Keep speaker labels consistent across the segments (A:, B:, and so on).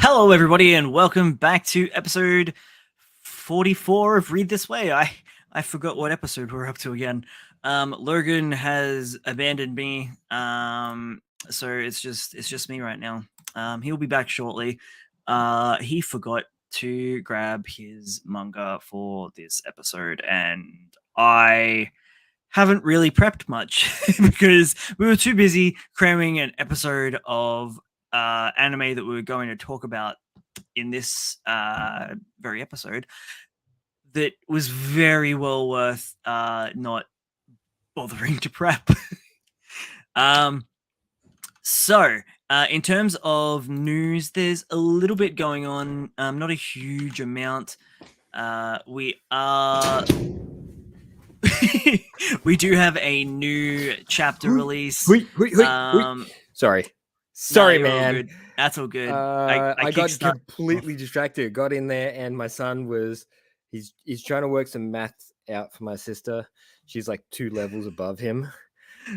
A: Hello, everybody, and welcome back to episode 44 of Read This Way. I forgot what episode we're up to again. Logan has abandoned me, so it's just me right now. He'll be back shortly. He forgot to grab his manga for this episode, and I haven't really prepped much because we were too busy cramming an episode of anime that we were going to talk about in this very episode that was very well worth not bothering to prep. So in terms of news, there's a little bit going on, not a huge amount. We do have a new chapter release.
B: Sorry,
A: No,
B: man.
A: That's all good.
B: I got completely distracted. Got in there, and my son he's trying to work some maths out for my sister. She's like 2 levels above him,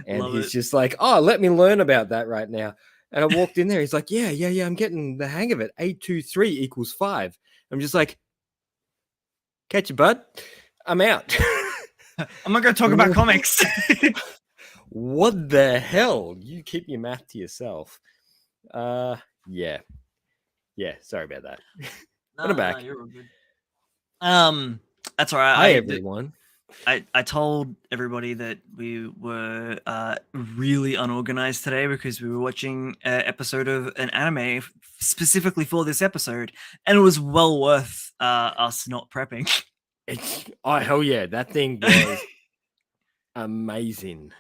B: and he's just like, "Oh, let me learn about that right now." And I walked in there. He's like, "Yeah, I'm getting the hang of it. 8 2 3 = 5." I'm just like, "Catch you, bud. I'm out."
A: I'm not going to talk about comics.
B: What the hell? You keep your math to yourself. Yeah. Sorry about that. But I'm back.
A: You're all good. That's all right.
B: Hi, everyone.
A: I told everybody that we were really unorganized today because we were watching an episode of an anime specifically for this episode, and it was well worth us not prepping.
B: Oh, hell yeah. That thing was amazing.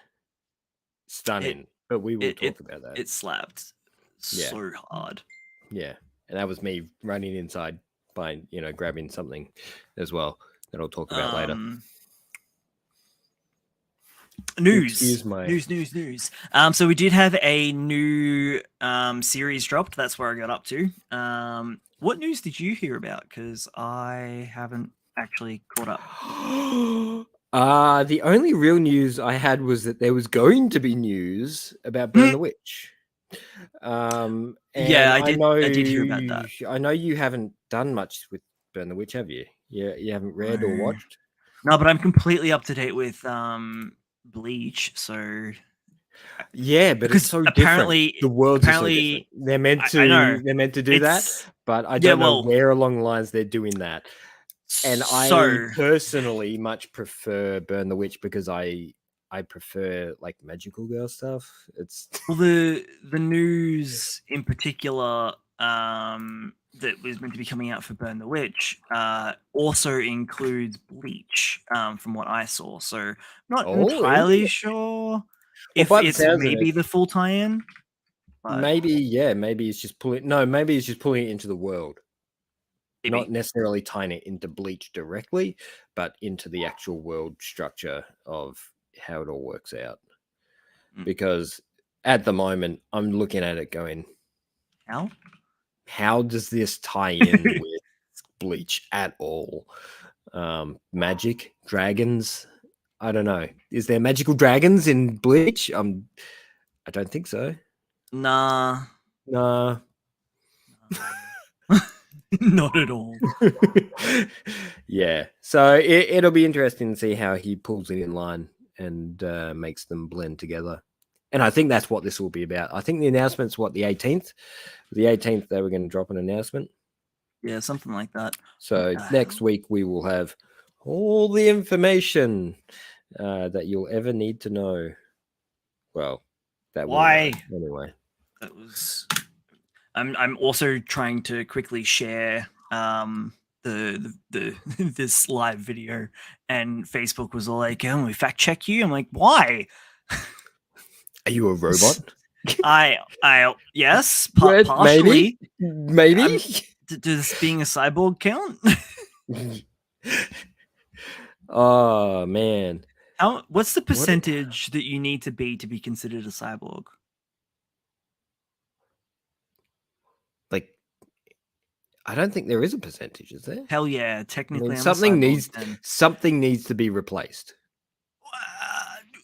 B: Stunning. But we will talk about that.
A: It slapped so hard.
B: Yeah. And that was me running inside by, grabbing something as well that I'll talk about later.
A: News. So we did have a new series dropped. That's where I got up to. What news did you hear about? Because I haven't actually caught up.
B: The only real news I had was that there was going to be news about Burn the Witch. And
A: yeah, I did hear about that.
B: I know you haven't done much with Burn the Witch, have you? Yeah, you haven't read or watched?
A: No, but I'm completely up to date with Bleach, so
B: yeah, but it's so apparently different. The world's apparently so they're meant to do that, but I don't know where along the lines they're doing that. And I personally much prefer Burn the Witch because I prefer like magical girl stuff. It's
A: the news in particular that was meant to be coming out for Burn the Witch also includes Bleach from what I saw. So not entirely sure if it's maybe the full tie-in.
B: Maybe it's just pulling it into the world. Maybe. Not necessarily tying it into Bleach directly, but into the actual world structure of how it all works out. Because at the moment, I'm looking at it going, how does this tie in with Bleach at all? Magic, dragons, I don't know. Is there magical dragons in Bleach? I don't think so.
A: Nah. Not at all.
B: Yeah. So it'll be interesting to see how he pulls it in line and makes them blend together. And I think that's what this will be about. I think the announcement's the 18th? The 18th, they were going to drop an announcement.
A: Yeah, something like that.
B: So next week, we will have all the information that you'll ever need to know. Well, that
A: why
B: anyway.
A: That was. I'm also trying to quickly share this live video, and Facebook was all like, "Oh, we fact check you." I'm like, "Why?
B: Are you a robot?"
A: I yes, partially.
B: Maybe.
A: Does being a cyborg count?
B: Oh man!
A: What's the percentage that you need to be considered a cyborg?
B: Like, I don't think there is a percentage, is there?
A: Hell yeah, technically,
B: something needs to be replaced.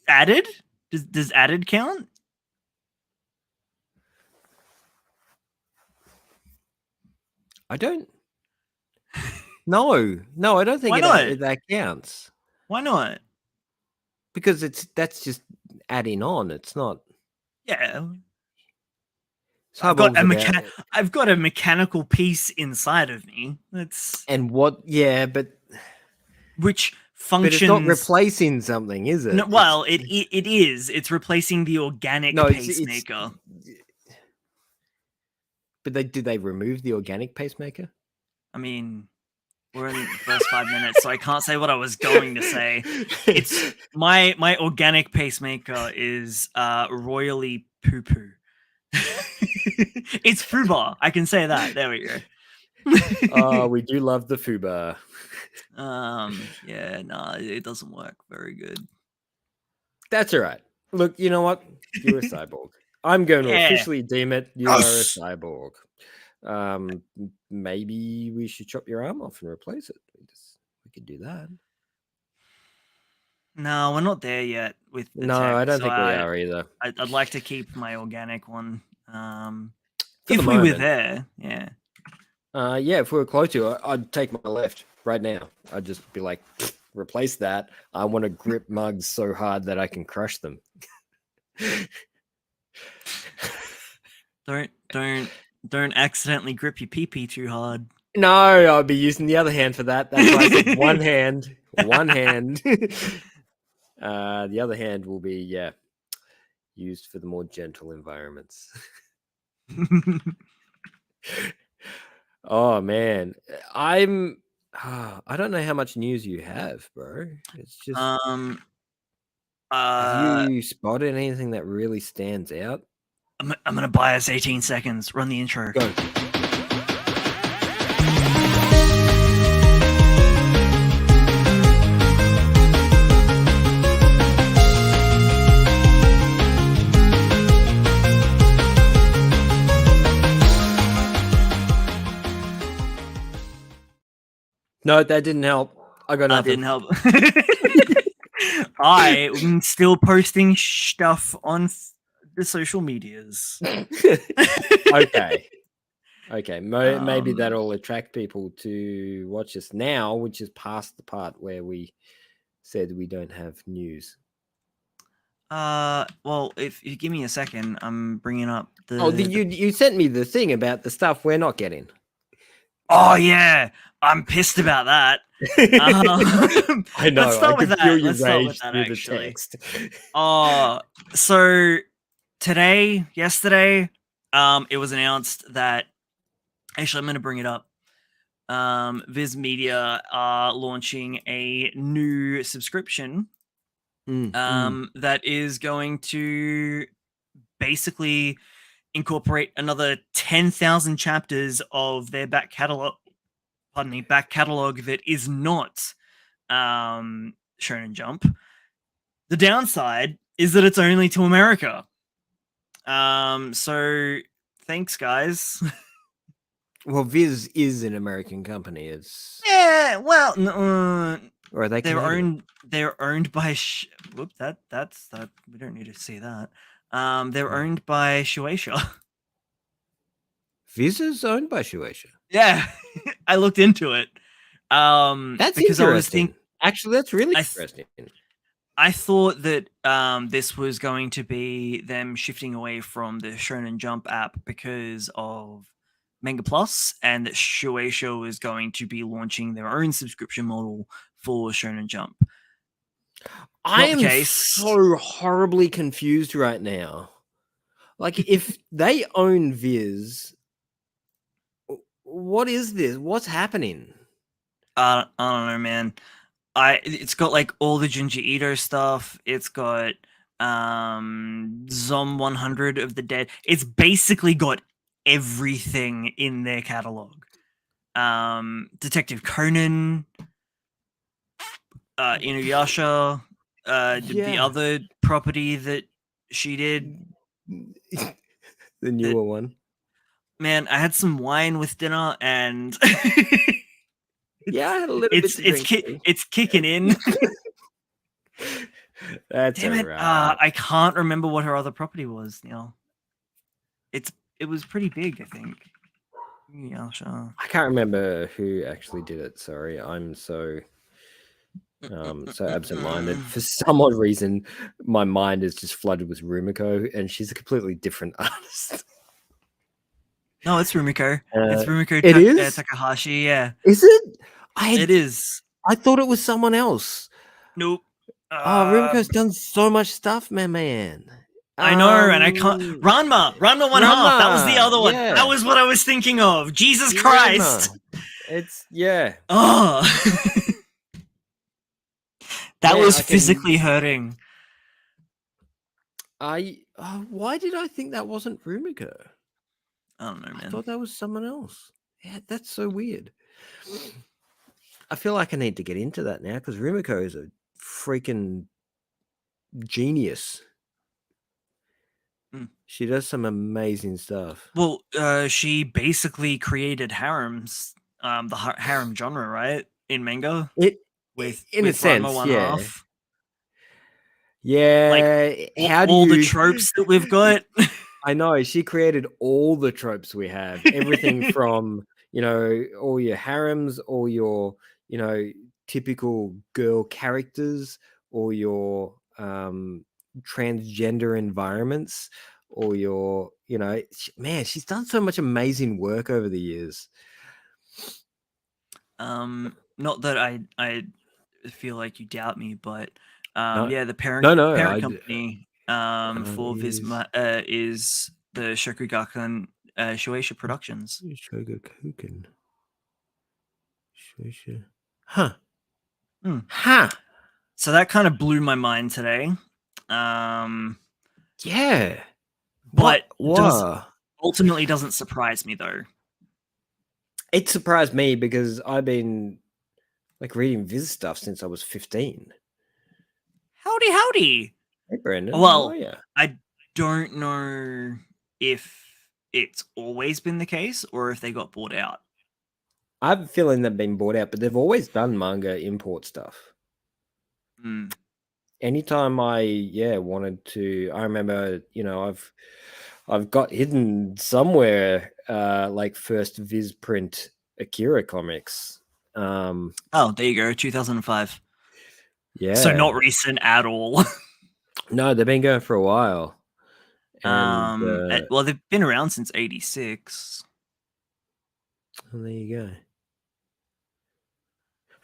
A: Added? Does added count?
B: I don't. No, I don't think
A: Why not?
B: that counts
A: Why not?
B: because that's just adding on. It's not.
A: Yeah.
B: Cyborg's about
A: I've got a mechanical piece inside of me. That's
B: and what? Yeah, but
A: which
B: but it's not
A: functions.
B: replacing something, is it?
A: No, well, it is. It's replacing the organic pacemaker.
B: But did they remove the organic pacemaker?
A: I mean, we're in the first 5 minutes, so I can't say what I was going to say. It's my organic pacemaker is royally poo poo. It's Fubar. I can say that. There we go.
B: Oh, we do love the Fubar.
A: Yeah, no, it doesn't work very good.
B: That's all right. Look, you know what? You're a cyborg. I'm going to officially deem it. You are a cyborg. Maybe we should chop your arm off and replace it. We could do that.
A: No, we're not there yet with the
B: no,
A: tech,
B: I don't think we are either.
A: I'd like to keep my organic one. If we were there, yeah.
B: Yeah, if we were close to it, I'd take my left right now. I'd just be like, replace that. I want to grip mugs so hard that I can crush them.
A: Don't accidentally grip your pee-pee too hard.
B: No, I'll be using the other hand for that. That's why I said one hand. One hand. The other hand will be, used for the more gentle environments. Oh, man. I don't know how much news you have, bro. It's just... have you spotted anything that really stands out?
A: I'm going to buy us 18 seconds. Run the intro.
B: Go. No, that didn't help. I got nothing.
A: That didn't help. I'm still posting stuff on the social medias.
B: Okay. Maybe that'll attract people to watch us now, which is past the part where we said we don't have news.
A: Well, if you give me a second, I'm bringing up the...
B: Oh, you sent me the thing about the stuff we're not getting.
A: Oh, yeah. I'm pissed about that.
B: I know.
A: Let's start with that.
B: Feel your rage through the text.
A: So yesterday, it was announced that... Actually, I'm going to bring it up. Viz Media are launching a new subscription that is going to basically incorporate another 10,000 chapters of their back catalog that is not Shonen Jump. The downside is that it's only to America. So thanks, guys.
B: Well, Viz is an American company. It's
A: well,
B: or are they?
A: They're owned by. That's that. We don't need to see that. They're owned by Shueisha.
B: Viz is owned by Shueisha.
A: Yeah, I looked into it.
B: That's because interesting. Actually, that's really interesting.
A: I thought that this was going to be them shifting away from the Shonen Jump app because of Manga Plus, and that Shueisha was going to be launching their own subscription model for Shonen Jump.
B: I am so horribly confused right now. Like, if they own Viz, what is this? What's happening?
A: I don't know, man. It's got like all the Junji Ito stuff. It's got Zom 100 of the Dead. It's basically got everything in their catalog. Detective Conan, Inuyasha, the other property that she did,
B: the newer one.
A: Man, I had some wine with dinner, and
B: yeah, I had a little bit.
A: It's kicking in.
B: That's
A: damn it.
B: Right.
A: I can't remember what her other property was now. It was pretty big, I think.
B: I can't remember who actually did it. Sorry, I'm so absent-minded. For some odd reason, my mind is just flooded with Rumiko, and she's a completely different artist.
A: No, it's Rumiko. It's Rumiko
B: It is?
A: Takahashi. Yeah,
B: Is it?
A: it is.
B: I thought it was someone else.
A: Nope.
B: Oh, Rumiko's done so much stuff, man.
A: I know, and I can't. Ranma 1/2. That was the other one.
B: yeah.
A: That was what I was thinking of. Jesus Christ.
B: It's yeah.
A: Oh, that was physically hurting.
B: Why did I think that wasn't Rumiko?
A: I don't know, man.
B: I thought that was someone else. Yeah, that's so weird. I feel like I need to get into that now because Rumiko is a freaking genius. She does some amazing stuff.
A: Well, she basically created harems, the harem genre, right? In manga. With
B: a sense,
A: Ranma
B: yeah.
A: 1/2.
B: Yeah.
A: Like all the tropes that we've got.
B: I know she created all the tropes we have. Everything from, all your harems, all your, typical girl characters, or your transgender environments, or your, man, she's done so much amazing work over the years.
A: Not that I feel like you doubt me, but
B: No.
A: yeah, the parent company for Visma is the Shokugakukan Shueisha Productions.
B: Shokugakukan. Shueisha. Huh.
A: Huh. So that kind of blew my mind today.
B: Yeah.
A: But ultimately doesn't surprise me though.
B: It surprised me because I've been reading Viz stuff since I was 15.
A: Howdy.
B: Hey, Brandon.
A: Well,
B: how are you?
A: I don't know if it's always been the case or if they got bought out.
B: I have a feeling they've been bought out, but they've always done manga import stuff. Anytime I wanted to, I remember, I've got hidden somewhere first Viz print Akira comics.
A: Oh, there you go, 2005.
B: Yeah.
A: So not recent at all.
B: No, they've been going for a while.
A: And, well, they've been around since 86.
B: Well, there you go.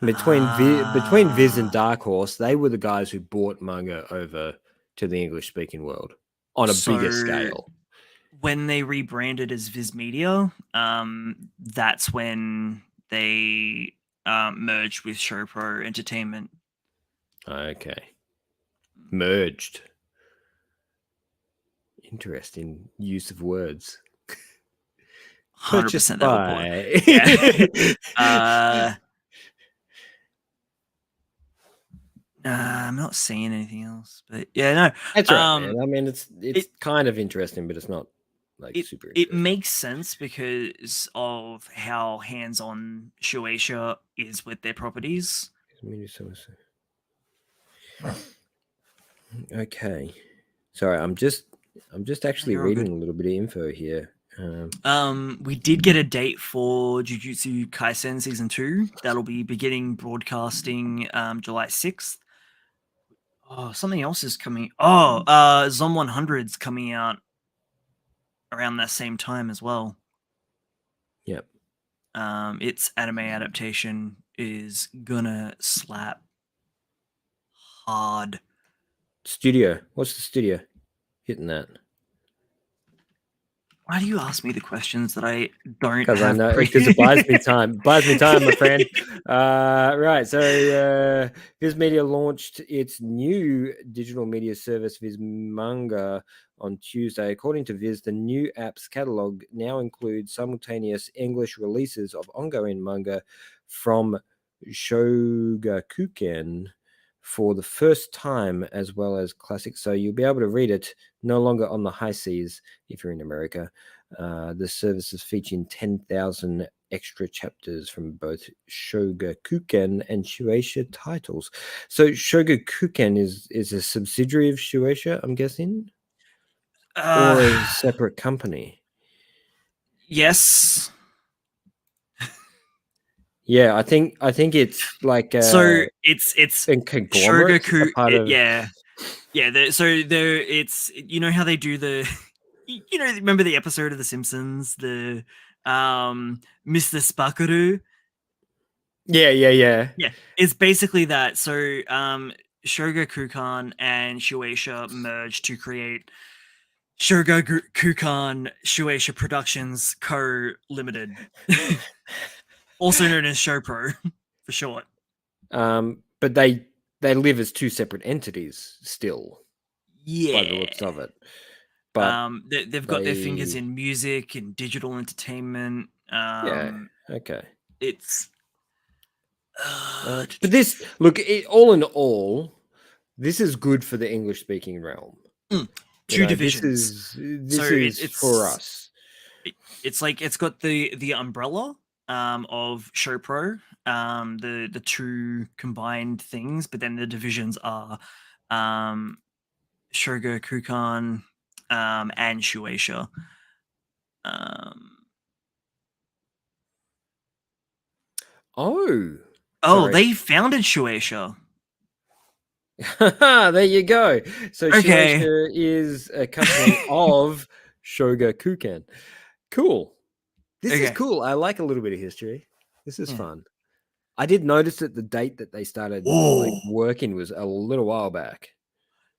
B: Between Viz and Dark Horse, they were the guys who brought manga over to the English-speaking world on a bigger scale.
A: When they rebranded as Viz Media, that's when they merged with Showpro Entertainment.
B: Okay. Merged. Interesting use of words.
A: 100% they were I'm not seeing anything else, but yeah, no.
B: That's right, man. I mean, it's kind of interesting, but it's not super interesting.
A: It makes sense because of how hands-on Shueisha is with their properties.
B: Okay. Sorry, I'm just actually reading a little bit of info here.
A: We did get a date for Jujutsu Kaisen Season 2. That'll be beginning broadcasting July 6th. Oh, something else is coming. Oh, Zom 100's coming out around that same time as well.
B: Yep.
A: Its anime adaptation is gonna slap hard.
B: Studio. What's the studio hitting that?
A: Why do you ask me the questions that I don't?
B: Because I know, because it buys me time. Buys me time, my friend. Right. So Viz Media launched its new digital media service, Viz Manga, on Tuesday. According to Viz, the new app's catalog now includes simultaneous English releases of ongoing manga from Shogakukan for the first time, as well as classics. So you'll be able to read it no longer on the high seas if you're in America. The service is featuring 10,000 extra chapters from both Shogakukan and Shueisha titles. So Shogakukan is a subsidiary of Shueisha, I'm guessing? Or a separate company?
A: Yes.
B: Yeah, I think it's like
A: So it's
B: a conglomerate, a
A: Shogaku.
B: part of.
A: Yeah, yeah. So there, it's how they do the. Remember the episode of The Simpsons, the Mr. Spakaru?
B: Yeah.
A: Yeah, it's basically that. So Shogakukan and Shueisha merged to create Shogakukan Shueisha Productions Co. Limited, also known as Showpro for short.
B: But they live as two separate entities still, by the
A: Yeah.
B: looks of it. But
A: They've got their fingers in music and digital entertainment.
B: yeah, okay.
A: It's
B: But this all in all, this is good for the English speaking realm.
A: two divisions.
B: This is for us.
A: It's like it's got the umbrella of Showpro, the two combined things, but then the divisions are Shogakukan and Shueisha.
B: Oh,
A: sorry. They founded Shueisha.
B: There you go. So Shueisha is a company of Shogakukan. Cool. This is cool. I like a little bit of history. This is fun. I did notice that the date that they started working was a little while back.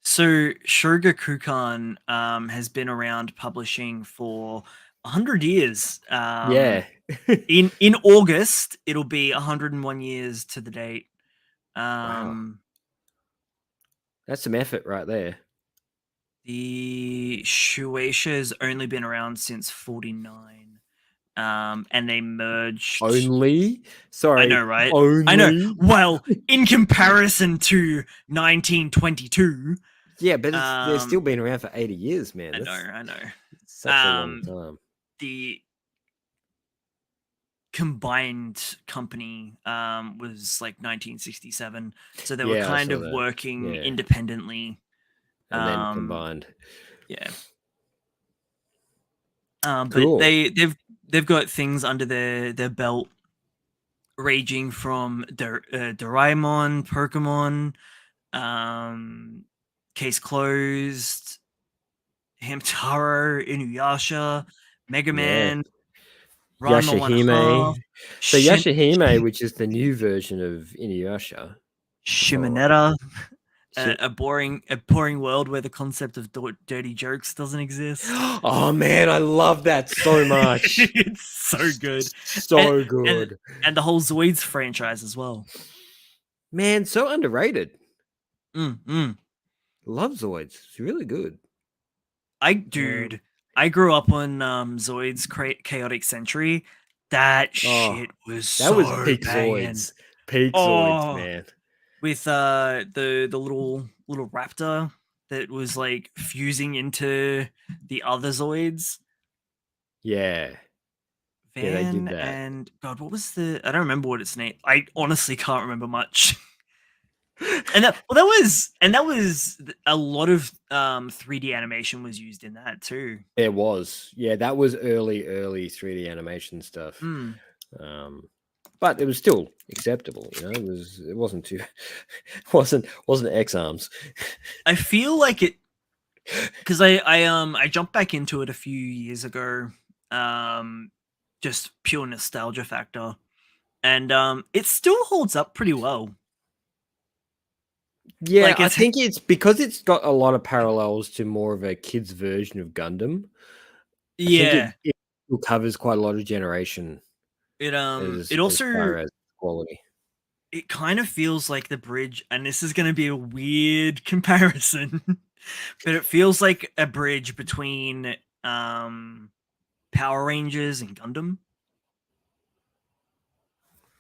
A: So Shogakukan has been around publishing for 100 years.
B: Yeah.
A: in August, it'll be 101 years to the date.
B: Wow. That's some effort right there.
A: The Shueisha has only been around since 49. And they merged.
B: Only? Sorry.
A: I know, right?
B: Only?
A: I know. Well, in comparison to 1922.
B: Yeah, but they've still been around for 80 years, man.
A: I know.
B: Such a long time.
A: The combined company was like 1967. So they were kind of working independently.
B: And then combined.
A: Yeah.
B: Cool.
A: But they've got things under their belt ranging from Doraemon, Pokemon, Case Closed, Hamtaro, Inuyasha, Mega Man,
B: Yashahime. So Yashahime, which is the new version of Inuyasha.
A: Shimonetta. A boring world where the concept of dirty jokes doesn't exist.
B: Oh man, I love that so much.
A: It's so good.
B: So good.
A: And the whole Zoids franchise as well.
B: Man, so underrated. Love Zoids. It's really good.
A: I grew up on Zoids Chaotic Century. That shit was so
B: peak
A: banging.
B: Zoids. Peak Zoids, man.
A: With the little raptor that was like fusing into the other Zoids.
B: Yeah.
A: Van
B: they did that.
A: And God, what was I don't remember what its name. I honestly can't remember much. And that was a lot of 3D animation was used in that too.
B: There was. Yeah, that was early 3D animation stuff. But it was still acceptable, it wasn't too wasn't X-Arms.
A: I feel like it because I jumped back into it a few years ago, just pure nostalgia factor, and it still holds up pretty well.
B: Yeah, like I think it's because it's got a lot of parallels to more of a kid's version of Gundam.
A: Yeah,
B: it covers quite a lot of generation.
A: It also
B: as far as quality.
A: It kind of feels like the bridge, and this is going to be a weird comparison, but it feels like a bridge between Power Rangers and Gundam.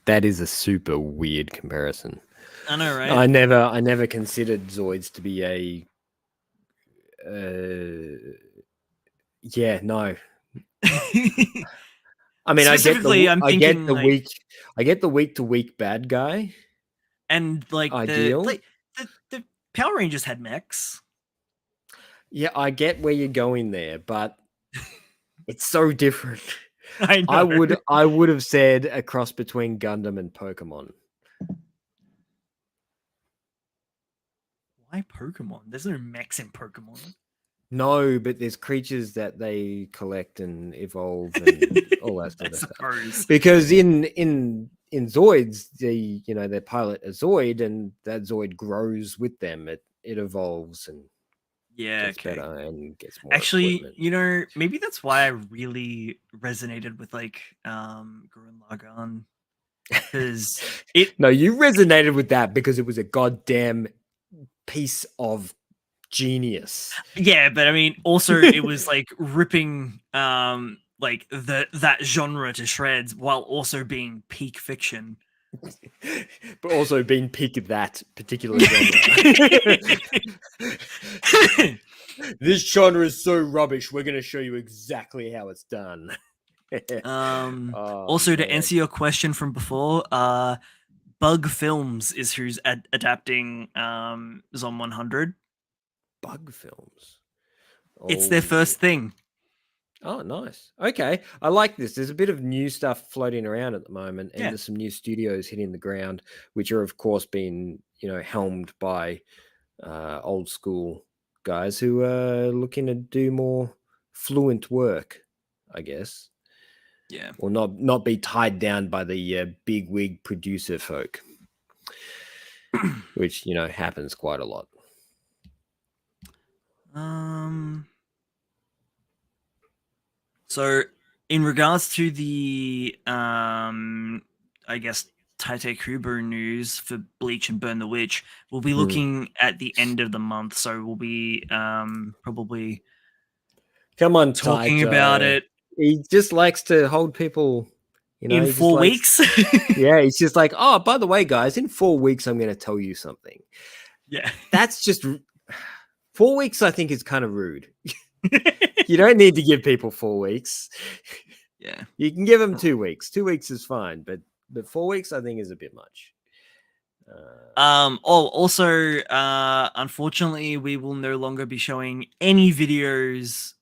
B: That is a super weird comparison.
A: I know, right?
B: I never considered Zoids to be a yeah, no. I mean, I get the week to week bad guy,
A: and like
B: ideal.
A: The Power Rangers had mechs.
B: Yeah, I get where you're going there, but it's so different.
A: I know.
B: I would have said a cross between Gundam and Pokemon.
A: Why Pokemon? There's no mechs in Pokemon.
B: No, but there's creatures that they collect and evolve and all that sort of stuff. Because in Zoids, they pilot a Zoid and that Zoid grows with them. It evolves and gets better and gets more equipment.
A: Maybe that's why I really resonated with like Gurren Lagann. Because
B: No, you resonated with that because it was a goddamn piece of genius.
A: Yeah, but I mean, also it was like ripping like that genre to shreds while also being peak fiction.
B: But also being peak of that particular genre. This genre is so rubbish. We're going to show you exactly how it's done.
A: Also, to answer your question from before, Bug Films is who's adapting Zom 100.
B: Bug Films.
A: It's their first thing.
B: Oh, nice. Okay. I like this. There's a bit of new stuff floating around at the moment, and there's some new studios hitting the ground, which are, of course, being, helmed by old school guys who are looking to do more fluent work, I guess.
A: Yeah.
B: Or not be tied down by the big wig producer folk, which, happens quite a lot.
A: So in regards to the I guess Tite Kubo news for Bleach and Burn the Witch, we'll be looking at the end of the month, so we'll be probably talking about it.
B: He just likes to hold people
A: in 4 weeks.
B: Yeah, he's just like, oh, by the way, guys, in 4 weeks I'm going to tell you something.
A: Yeah,
B: that's just 4 weeks. I think is kind of rude. You don't need to give people 4 weeks.
A: Yeah,
B: you can give them 2 weeks. 2 weeks is fine, but 4 weeks I think is a bit much.
A: Also, unfortunately, we will no longer be showing any videos,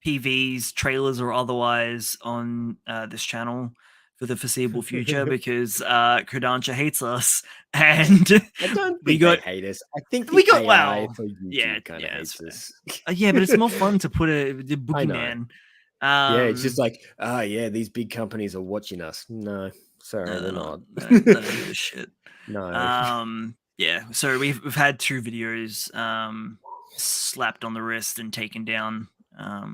A: PVs, trailers, or otherwise on this channel for the foreseeable future because Kodansha hates us, and
B: I don't think they hate us. I think
A: we got
B: AI for YouTube kind of hates us.
A: Yeah, but it's more fun to put the boogeyman.
B: Yeah, it's just like, yeah, these big companies are watching us. No, sorry, they're not.
A: None of this shit.
B: No.
A: Yeah, so we've had 2 videos slapped on the wrist and taken down,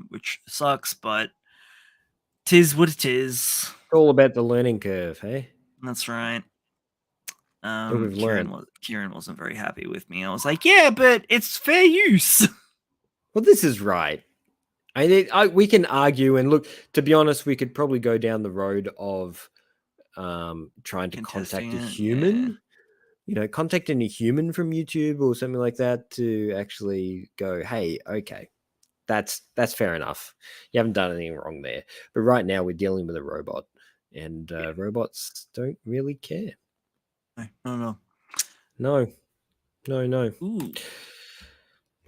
A: which sucks, but 'tis what it is.
B: It's all about the learning curve, hey?
A: That's right.
B: We've learned.
A: Kieran wasn't very happy with me. I was like, yeah, but it's fair use.
B: Well, this is right. We can argue, and look, to be honest, we could probably go down the road of trying to contact a human. Contacting a human from YouTube or something like that to actually go, hey, okay, that's fair enough. You haven't done anything wrong there. But right now we're dealing with a robot, and robots don't really care.
A: No.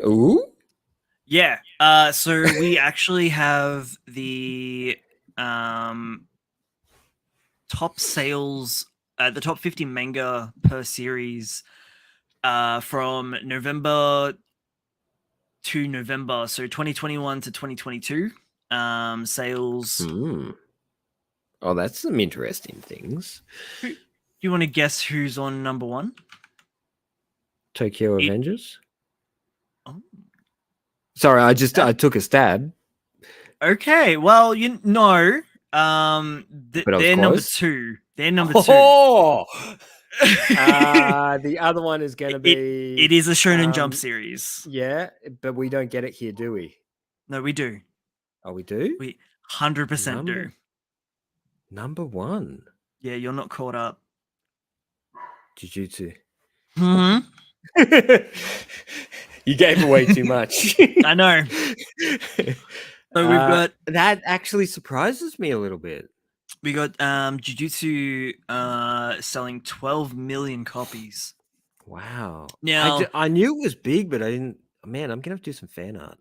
B: Ooh.
A: Yeah. So we actually have the top sales, the top 50 manga per series from November to November, so 2021 to 2022 sales.
B: Oh, that's some interesting things.
A: Do you want to guess who's on number 1?
B: Tokyo Avengers.
A: Oh,
B: sorry, I took a stab.
A: Okay, well, they're number 2. They're number 2.
B: Oh! The other one is going to be...
A: It is a Shonen Jump series.
B: Yeah, but we don't get it here, do we?
A: No, we do.
B: Oh, we do?
A: We 100% do.
B: Number 1.
A: Yeah, you're not caught up.
B: Jujutsu.
A: Mm-hmm.
B: You gave away too much.
A: I know. So we've got...
B: That actually surprises me a little bit.
A: We got Jujutsu selling 12 million copies.
B: Wow.
A: Now,
B: I knew it was big, but I didn't... Man, I'm going to have to do some fan art.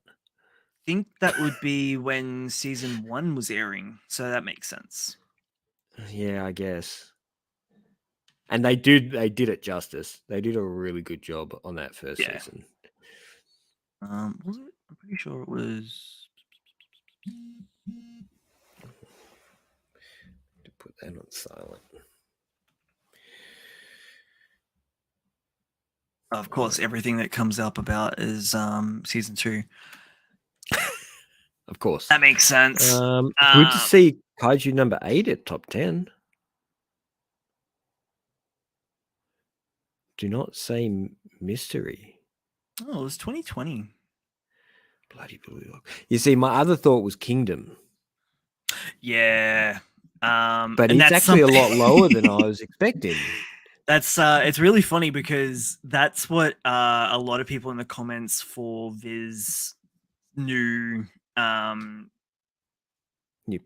A: think that would be when season 1 was airing, so that makes sense.
B: Yeah, I guess. And they did it justice. They did a really good job on that first season.
A: Was it? I'm pretty sure it was.
B: To put that on silent.
A: Of course, everything that comes up about is season 2.
B: Of course.
A: That makes sense.
B: Good to see Kaiju number 8 at top 10. Do not say mystery.
A: Oh, it was 2020.
B: Bloody Blue Lock. You see, my other thought was Kingdom.
A: Yeah.
B: But it's actually a lot lower than I was expecting.
A: That's it's really funny because that's what a lot of people in the comments for Viz new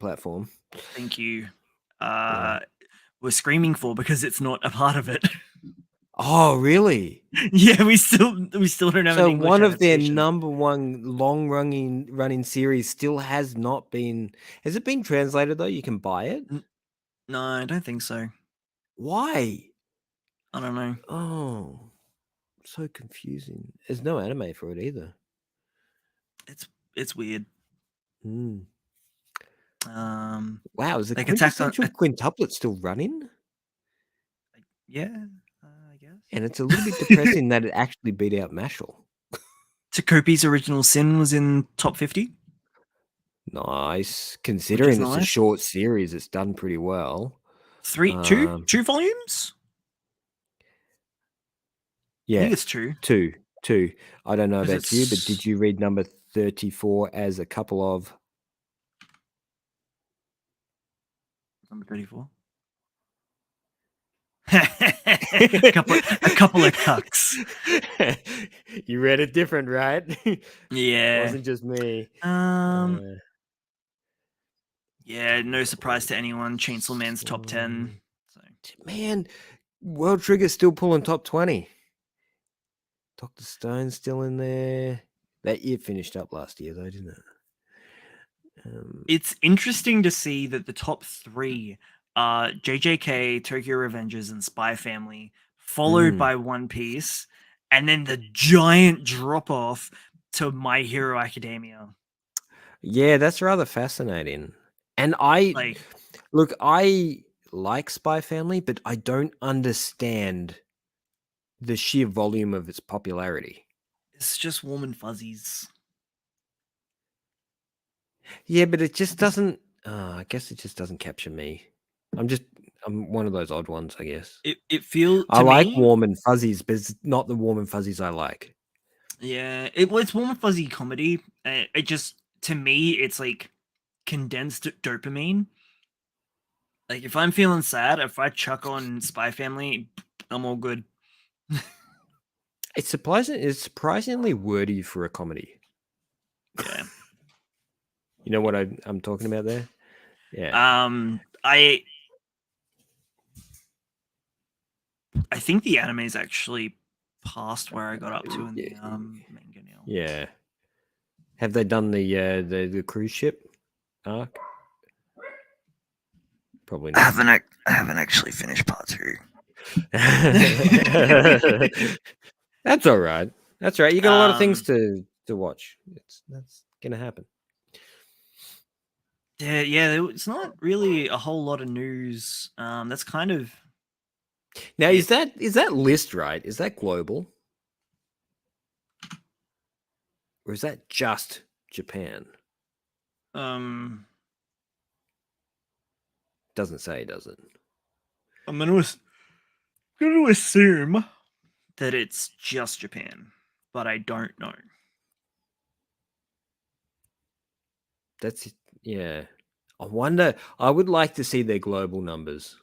B: platform.
A: Thank you. We're screaming for because it's not a part of it.
B: Oh, really?
A: Yeah, we still don't have.
B: So
A: an English
B: one of their
A: adaptation.
B: number one long running series still has not been. Has it been translated though? You can buy it.
A: No, I don't think so.
B: Why?
A: I don't know.
B: Oh, so confusing. There's no anime for it either.
A: It's weird.
B: Wow, is the
A: like
B: quintessential quintuplet still running?
A: Yeah, I guess.
B: And it's a little bit depressing that it actually beat out Mashal.
A: Takopi's Original Sin was in top 50.
B: Nice, considering it's a short series, it's done pretty well.
A: Two volumes.
B: Yeah,
A: I think it's
B: two. I don't know about you, but did you read number 34 as a couple of?
A: Number 34. a couple of cucks.
B: You read it different, right?
A: Yeah,
B: it wasn't just me.
A: Yeah, no surprise to anyone. Chainsaw Man's top 10. So.
B: Man, World Trigger's still pulling top 20. Dr. Stone's still in there. That year finished up last year, though, didn't it?
A: It's interesting to see that the top 3 are JJK, Tokyo Revengers, and Spy Family, followed by One Piece, and then the giant drop off to My Hero Academia.
B: Yeah, that's rather fascinating. And I like Spy Family, but I don't understand the sheer volume of its popularity.
A: It's just warm and fuzzies.
B: Yeah, but it just doesn't. I guess it just doesn't capture me. I'm one of those odd ones, I guess.
A: It feels.
B: I like warm and fuzzies, but it's not the warm and fuzzies I like.
A: Yeah, it's warm and fuzzy comedy. It just, to me, it's like condensed dopamine. Like if I'm feeling sad, if I chuck on Spy Family, I'm all good.
B: It's surprisingly wordy for a comedy.
A: Yeah.
B: You know what I'm talking about there? Yeah.
A: I think the anime is actually past where I got up to in the manga now.
B: Yeah. Have they done the cruise ship arc? Probably not.
A: I haven't actually finished part 2.
B: That's all right. That's right. You got a lot of things to watch. That's gonna happen.
A: Yeah. It's not really a whole lot of news. That's kind of.
B: Now, is that list right? Is that global? Or is that just Japan? Doesn't say, does it?
A: I'm going to assume that it's just Japan, but I don't know.
B: Yeah. I wonder. I would like to see their global numbers.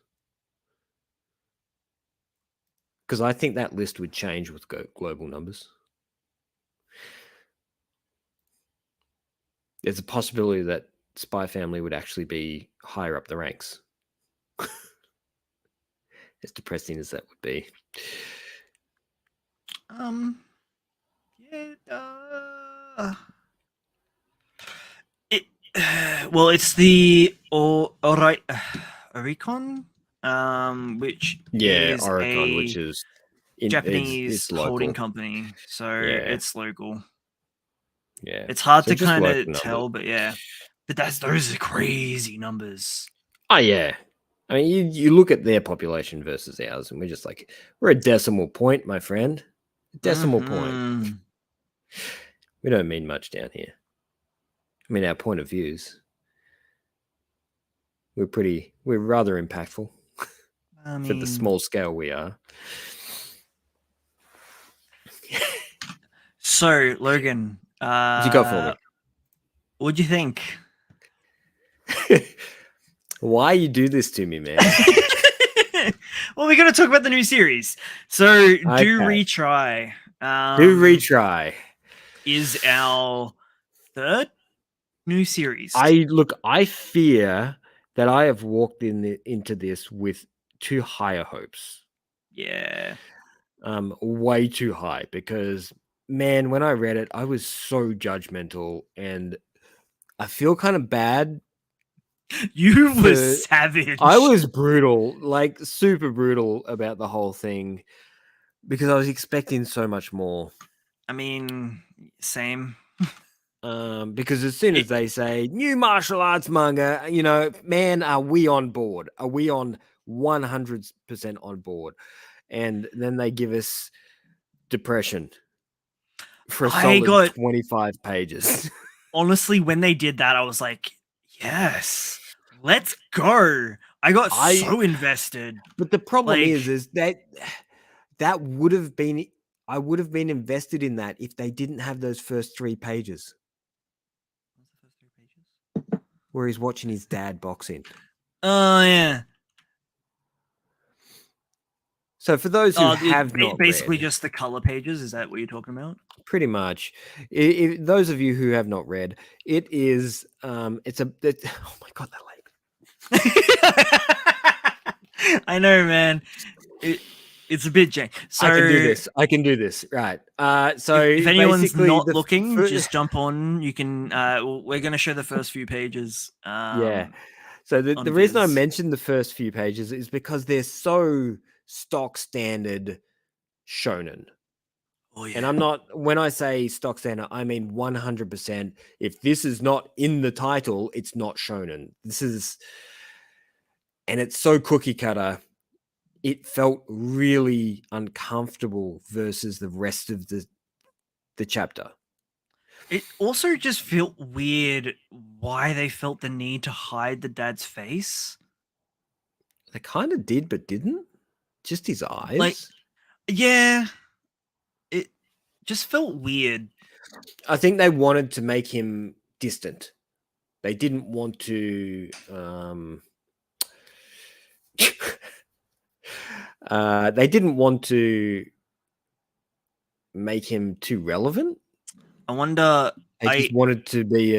B: Because I think that list would change with global numbers. There's a possibility that Spy Family would actually be higher up the ranks. As depressing as that would be.
A: Yeah. Well, it's the Oricon, which
B: Yeah,
A: is
B: Oricon, which
A: a
B: is
A: Japanese
B: it's
A: holding
B: local.
A: company, so
B: Yeah,
A: it's local.
B: yeah.
A: It's hard
B: So
A: to
B: just
A: kind
B: local
A: of
B: numbers.
A: tell, but yeah. But those are crazy numbers.
B: Oh yeah. I mean, you look at their population versus ours, and we're just like, we're a decimal point, my friend. Decimal point.
A: Mm-hmm.
B: We don't mean much down here. I mean, our point of views. We're rather impactful
A: I
B: for the
A: mean,
B: small scale we are.
A: so Logan,
B: What you got for me?
A: what'd you think?
B: Why you do this to me, man?
A: Well, we're gonna talk about the new series. So do
B: Okay.
A: retry.
B: Do retry.
A: Is our third new series.
B: I fear that I have walked into this with too higher hopes.
A: Yeah.
B: Way too high, because man, when I read it, I was so judgmental, and I feel kind of bad.
A: You were
B: for
A: savage.
B: I was brutal, like super brutal about the whole thing, because I was expecting so much more.
A: I mean, same.
B: Because as soon as they say new martial arts manga, man, are we on board? Are we on 100% on board? And then they give us depression for a
A: I
B: solid
A: got
B: 25 pages.
A: honestly when they did that, I was like, yes, let's go. I got
B: I
A: so invested.
B: But the problem
A: Like,
B: is that would have been I would have been invested in that if they didn't have those first 3 pages where he's watching his dad boxing.
A: oh yeah.
B: So for those who
A: Oh,
B: have not
A: basically
B: read,
A: just the color pages. Is that what you're talking about?
B: pretty much, those of you who have not read, it is oh my god, that like
A: I know, man. It's a bit jank. So
B: I can do this. Right. So
A: if anyone's
B: basically
A: not looking, just jump on. You can. We're going to show the first few pages.
B: yeah. So the
A: on
B: reason I
A: Viz.
B: mentioned the first few pages is because they're so stock standard shonen.
A: Oh yeah.
B: And I'm not, when I say stock standard, I mean 100%. If this is not in the title, it's not shonen. And it's so cookie cutter. It felt really uncomfortable versus the rest of the chapter.
A: It also just felt weird why they felt the need to hide the dad's face.
B: They kind of did, but didn't. Just his eyes.
A: Like, yeah, it just felt weird.
B: I think they wanted to make him distant. They didn't want to. They didn't want to make him too relevant.
A: I wonder.
B: They just wanted to be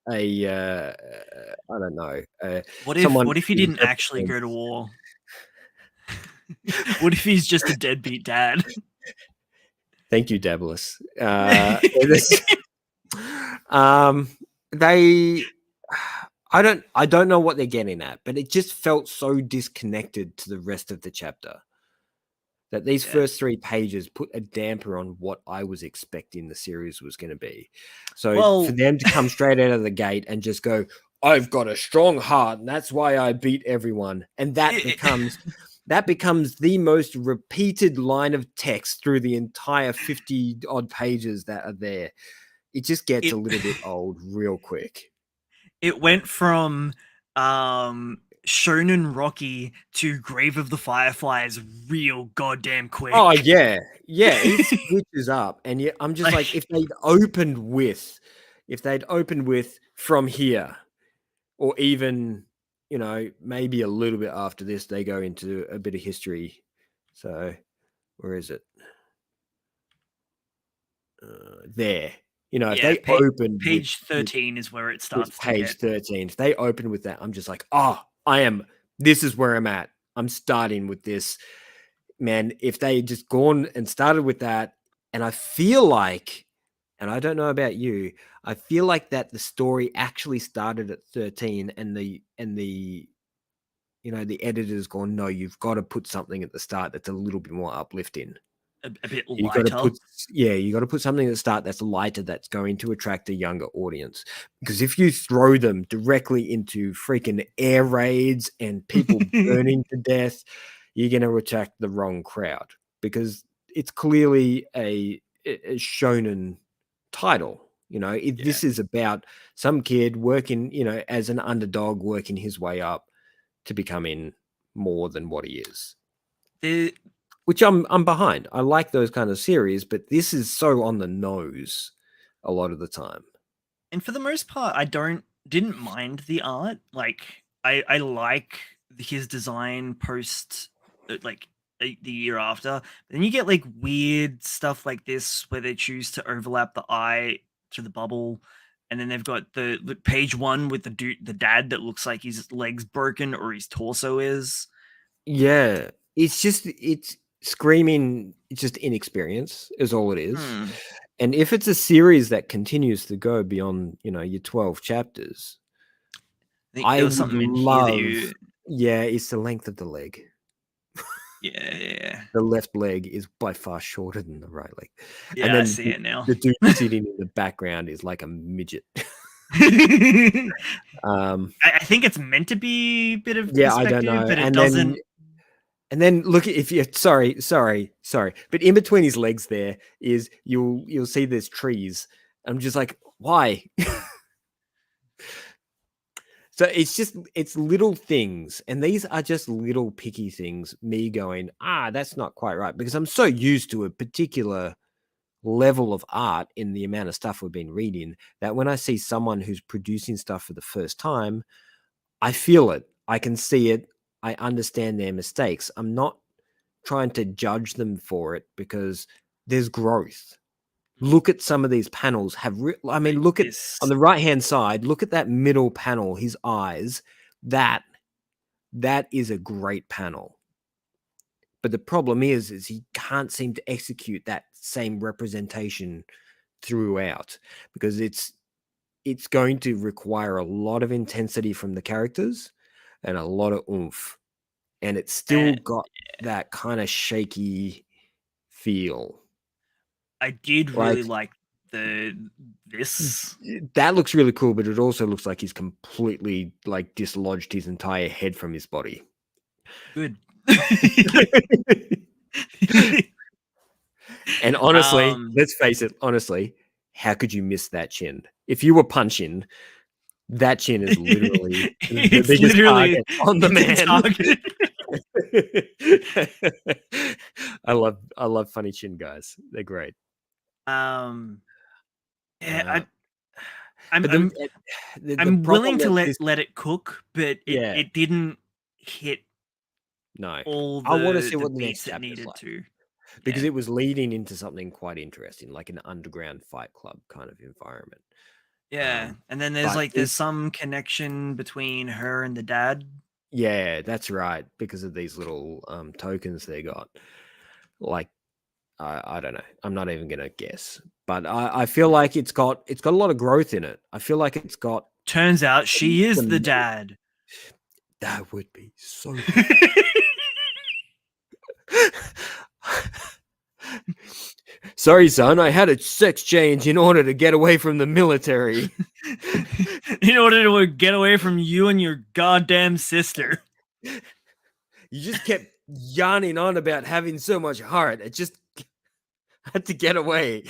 B: I don't know.
A: What if he didn't actually go to war? What if he's just a deadbeat dad?
B: Thank you, Dabbulus. They, I don't know what they're getting at, but it just felt so disconnected to the rest of the chapter that these first 3 pages put a damper on what I was expecting the series was going to be. So for them to come straight out of the gate and just go, I've got a strong heart, and that's why I beat everyone, and that becomes the most repeated line of text through the entire 50 odd pages that are there. It just gets a little bit old real quick.
A: It went from Shonen Rocky to Grave of the Fireflies real goddamn quick.
B: Oh yeah, it switches up, and yeah, I'm just like if they'd opened with from here, or even maybe a little bit after this, they go into a bit of history. So where is it? There. If they opened
A: page 13 is where it starts.
B: Page 13. If they open with that, I'm just like, this is where I'm at. I'm starting with this. Man, if they just gone and started with that, and I feel like and I don't know about you, I feel like that the story actually started at 13, and the the editor's gone, no, you've got to put something at the start that's a little bit more uplifting.
A: A bit
B: You got to
A: lighter.
B: put, you got to put something at the start that's lighter, that's going to attract a younger audience. Because if you throw them directly into freaking air raids and people burning to death, you're going to attract the wrong crowd. Because it's clearly a shonen title. This is about some kid working, as an underdog, working his way up to becoming more than what he is. Which I'm behind. I like those kind of series, but this is so on the nose a lot of the time.
A: And for the most part, I didn't mind the art. Like I like his design post like the year after. Then you get like weird stuff like this where they choose to overlap the eye to the bubble, and then they've got the page one with the dad that looks like his leg's broken or his torso is.
B: Yeah, it's screaming. It's just inexperience is all it is. And if it's a series that continues to go beyond, your 12 chapters,
A: I
B: would
A: something
B: love.
A: In here that
B: yeah, it's the length of the leg.
A: Yeah.
B: The left leg is by far shorter than the right leg.
A: Yeah,
B: and then
A: I see it now.
B: The dude sitting in the background is like a midget.
A: I think it's meant to be a bit of
B: I don't know,
A: but it doesn't.
B: And then look, if you sorry, but in between his legs there is you'll see there's trees. I'm just like, why? So it's little things, and these are just little picky things. Me going, that's not quite right, because I'm so used to a particular level of art in the amount of stuff we've been reading that when I see someone who's producing stuff for the first time, I feel it. I can see it. I understand their mistakes. I'm not trying to judge them for it because there's growth. Look at some of these panels. Look at on the right-hand side, look at that middle panel, his eyes. That is a great panel. But the problem is he can't seem to execute that same representation throughout, because it's going to require a lot of intensity from the characters and a lot of oomph. And it's still got that kind of shaky feel.
A: I did really like this.
B: That looks really cool, but it also looks like he's completely like dislodged his entire head from his body.
A: Good.
B: And honestly, let's face it, how could you miss that chin? If you were punching, that chin is literally the biggest target on the man. I love funny chin guys. They're great.
A: I'm
B: the
A: willing to let it cook, but it didn't hit.
B: No,
A: all
B: I want to see
A: the
B: what the
A: beats
B: next
A: it needed
B: like.
A: to.
B: Because it was leading into something quite interesting, like an underground fight club kind of environment.
A: Yeah, and then there's some connection between her and the dad.
B: Yeah, that's right, because of these little tokens they got. Like, I don't know. I'm not even gonna guess, but I feel like it's got a lot of growth in it. I feel like it's got.
A: Turns out she is the dad.
B: That would be so. Sorry, son, I had a sex change in order to get away from the military.
A: In order to get away from you and your goddamn sister.
B: You just kept yarning on about having so much heart. I just had to get away.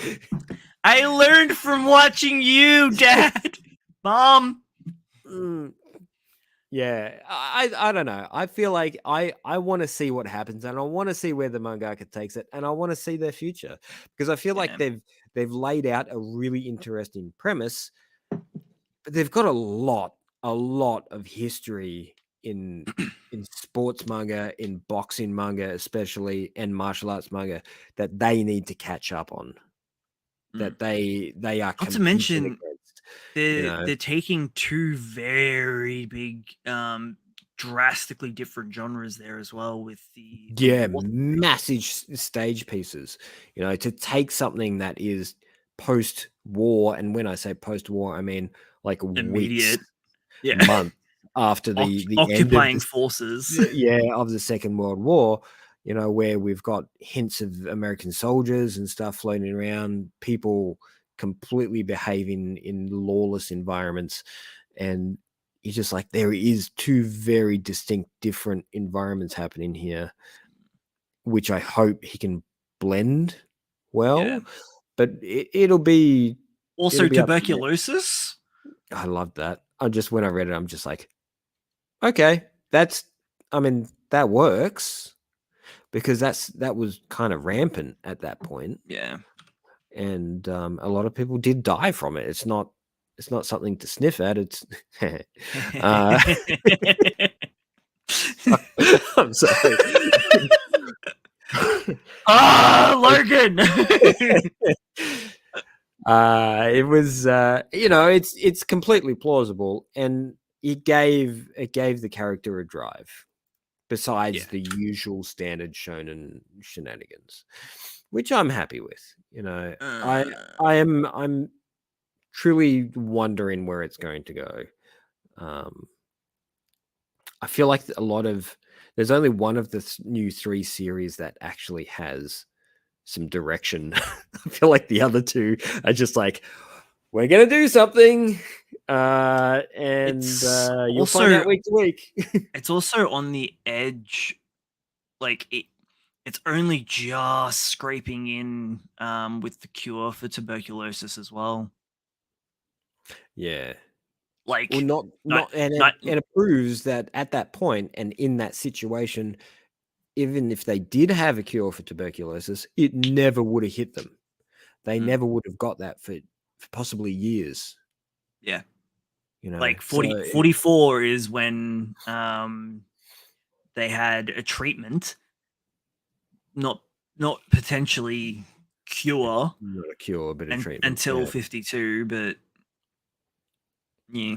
A: I learned from watching you, Dad. Mom.
B: Yeah, I don't know. I feel like I want to see what happens, and I want to see where the mangaka takes it, and I want to see their future, because I feel like they've laid out a really interesting premise, but they've got a lot of history in sports manga, in boxing manga especially, and martial arts manga that they need to catch up on. That they are.
A: Not to mention, they're taking two very big, drastically different genres there as well, with the
B: massive stage pieces. To take something that is post-war, and when I say post-war, I mean like weeks,
A: Immediate. Yeah.
B: months after the end of
A: Occupying forces.
B: of the Second World War, where we've got hints of American soldiers and stuff floating around, people completely behaving in lawless environments, and it's just like there is two very distinct different environments happening here, which I hope he can blend well.
A: Yeah.
B: But it'll be
A: Also
B: up to them.
A: tuberculosis.
B: I love that. When I read it, I'm just like, okay, that works, because that was kind of rampant at that point.
A: Yeah.
B: And a lot of people did die from it. It's not something to sniff at. It's I'm sorry.
A: Logan.
B: It was it's completely plausible, and it gave the character a drive besides the usual standard shonen shenanigans, which I'm happy with. I'm truly wondering where it's going to go. I feel like there's only one of the new 3 series that actually has some direction. I feel like the other 2 are just like, we're gonna do something, and you'll find out week to week.
A: It's also on the edge, like it's only just scraping in with the cure for tuberculosis as well.
B: Yeah.
A: Like,
B: Well, and it proves that at that point and in that situation, even if they did have a cure for tuberculosis, it never would have hit them. They never would have got that for possibly years.
A: Yeah. Like 44 is when they had a treatment, not potentially cure.
B: Not a cure, but a treatment.
A: Until 52, but yeah.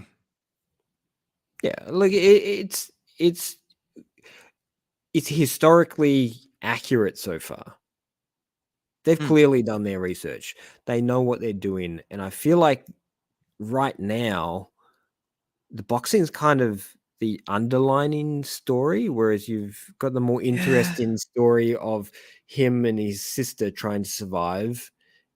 B: Yeah, look, it's historically accurate so far. They've clearly done their research. They know what they're doing, and I feel like right now the boxing is kind of the underlining story, whereas you've got the more interesting story of him and his sister trying to survive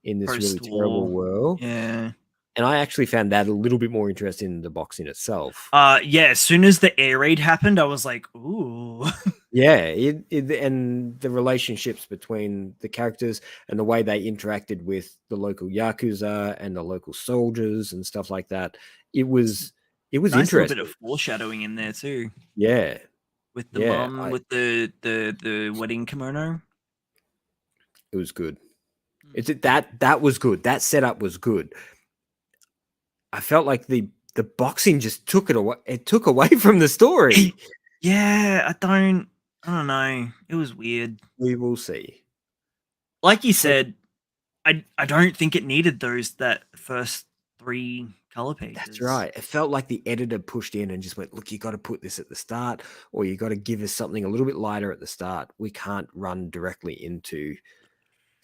B: in this really terrible world.
A: Yeah.
B: And I actually found that a little bit more interesting than the boxing itself.
A: Yeah, as soon as the air raid happened, I was like, ooh.
B: Yeah, and the relationships between the characters and the way they interacted with the local Yakuza and the local soldiers and stuff like that. It was
A: nice
B: interesting.
A: Little bit of foreshadowing in there too.
B: Yeah.
A: With the mum, with the wedding kimono.
B: It was good. That was good. That setup was good. I felt like the boxing just took it away. It took away from the story.
A: Yeah, I don't know. It was weird.
B: We will see.
A: Like you said, I don't think it needed that first 3 color pages.
B: That's right. It felt like the editor pushed in and just went, look, you got to put this at the start, or you got to give us something a little bit lighter at the start. We can't run directly into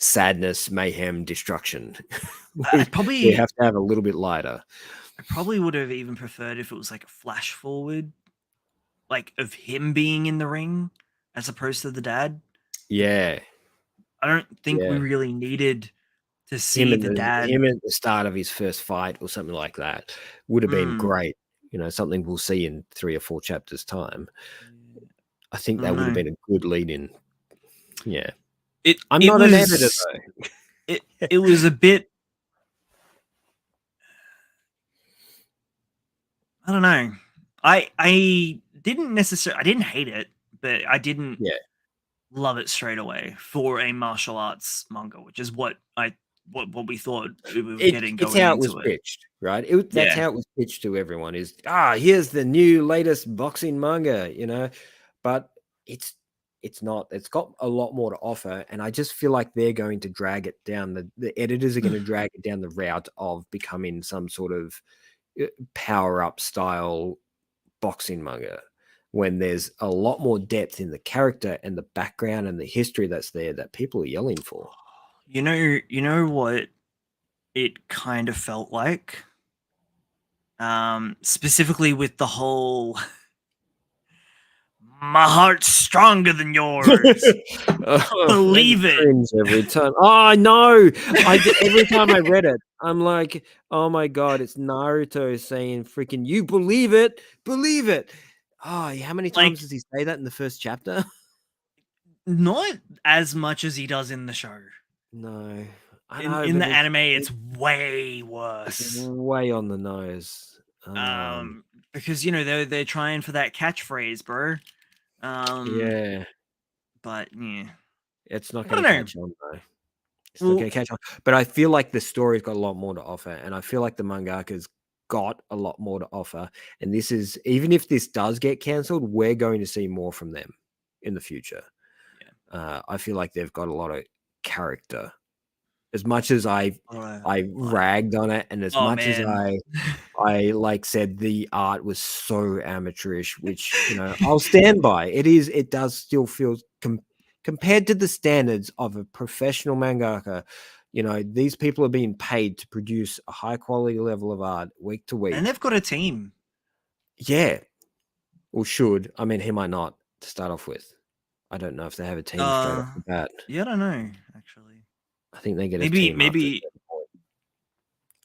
B: sadness, mayhem, destruction. we have to have a little bit lighter.
A: I probably would have even preferred if it was like a flash forward, like of him being in the ring as opposed to the dad.
B: Yeah.
A: I don't think we really needed to see the dad.
B: Him at the start of his first fight or something like that would have been great. Something we'll see in 3 or 4 chapters time. I think that would have been a good lead in. Yeah. I'm not an editor though.
A: It was a bit, I don't know. I didn't necessarily, I didn't hate it, but I didn't love it straight away for a martial arts manga, which is what we thought we were getting going into it.
B: It's how it was pitched, right? That's how it was pitched to everyone is, here's the new latest boxing manga, but it's not. It's got a lot more to offer, and I just feel like they're going to drag it down. The editors are going to drag it down the route of becoming some sort of power-up style boxing manga, when there's a lot more depth in the character and the background and the history that's there that people are yelling for.
A: You know what it kind of felt like. Specifically with the whole my heart's stronger than yours. Believe it.
B: Every time. Oh no! Every time I read it, I'm like, oh my god, it's Naruto saying freaking you believe it, believe it. Oh, how many times does he say that in the first chapter?
A: Not as much as he does in the show.
B: No. I
A: In,
B: know,
A: in the anime, it's way worse.
B: It's way on the nose.
A: Because they're trying for that catchphrase, bro.
B: Yeah.
A: But yeah,
B: it's not going to catch on though. It's not going to catch on. But I feel like the story's got a lot more to offer, and I feel like the mangaka's got a lot more to offer. And this is, even if this does get cancelled, we're going to see more from them in the future. Yeah. I feel like they've got a lot of character. As much as I ragged on it, and as much as I like said the art was so amateurish, which I'll stand by. It does still feel compared to the standards of a professional mangaka. These people are being paid to produce a high quality level of art week to week,
A: and they've got a team.
B: Yeah, or should. I mean, he might not to start off with. I don't know if they have a team straight off the bat.
A: Yeah, I don't know actually.
B: I think they get a team
A: maybe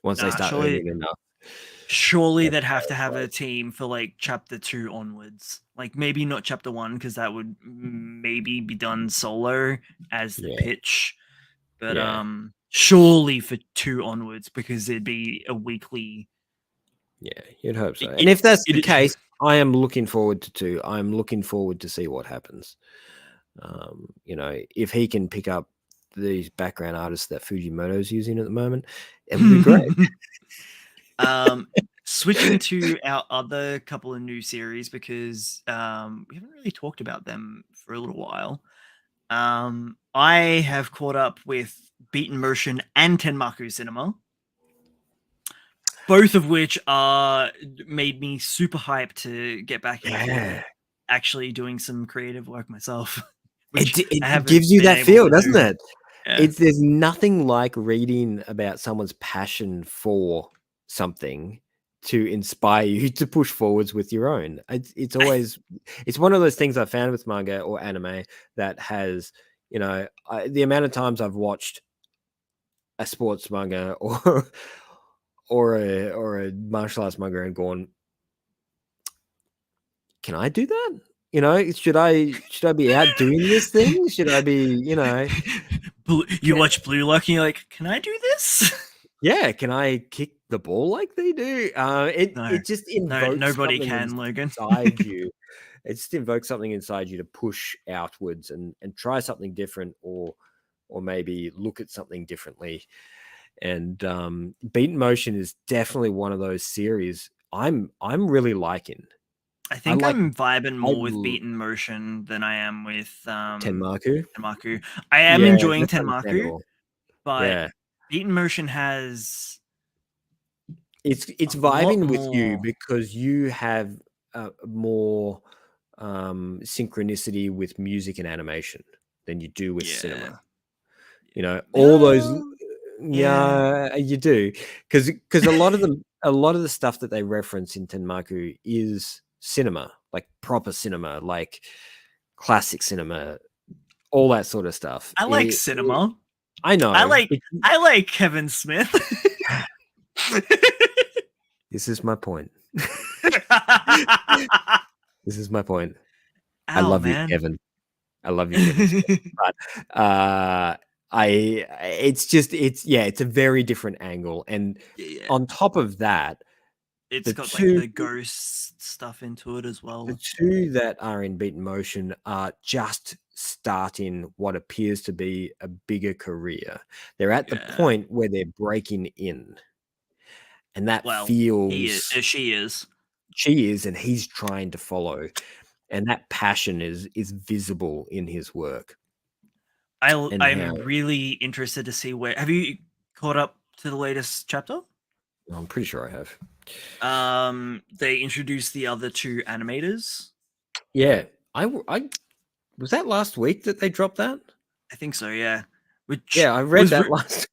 B: once they start earning enough.
A: Surely they'd have to have a team for like chapter 2 onwards. Like maybe not chapter 1 because that would maybe be done solo as the pitch. But surely for 2 onwards because it'd be a weekly.
B: Yeah, you'd hope so. And if that's the case, I am looking forward to 2. I'm looking forward to see what happens. If he can pick up these background artists that Fujimoto's using at the moment, it would be great.
A: Switching to our other couple of new series because we haven't really talked about them for a little while. I have caught up with Beaten Motion and Tenmaku Cinema, both of which made me super hyped to get back into actually doing some creative work myself.
B: It gives you that feel, doesn't it? Yeah. There's nothing like reading about someone's passion for something to inspire you to push forwards with your own. It's always it's one of those things I found with manga or anime that has, the amount of times I've watched a sports manga or a martial arts manga and gone, can I do that? Should I be out doing this thing? Should I be,
A: You watch Blue Lock and you're like, can I do this?
B: Yeah, can I kick the ball like they do? It just invokes
A: nobody can, Logan.
B: Inside you. It just invokes something inside you to push outwards and try something different or maybe look at something differently. And Beaten Motion is definitely one of those series I'm really liking.
A: I think I'm vibing more with Beaten Motion than I am with
B: Tenmaku.
A: I am enjoying Tenmaku, but Beaten Motion has
B: it's vibing with you because you have more synchronicity with music and animation than you do with cinema. All those you do because a lot of the stuff that they reference in Tenmaku is cinema, like proper cinema, like classic cinema, all that sort of stuff.
A: I like cinema.
B: I know.
A: I like Kevin Smith.
B: This is my point. This is my point.
A: Ow,
B: I love
A: man.
B: you, Kevin. I love you, Kevin. But it's a very different angle. And on top of that,
A: it's got like the ghost stuff into it as well.
B: The 2 that are in Beaten Motion are just starting what appears to be a bigger career. They're at the point where they're breaking in. And that feels...
A: She is.
B: She is, and he's trying to follow. And that passion is visible in his work.
A: I'm really interested to see where... Have you caught up to the latest chapter?
B: I'm pretty sure I have.
A: They introduced the other 2 animators.
B: Yeah, I was that last week that they dropped that?
A: I think so. Yeah.
B: I read that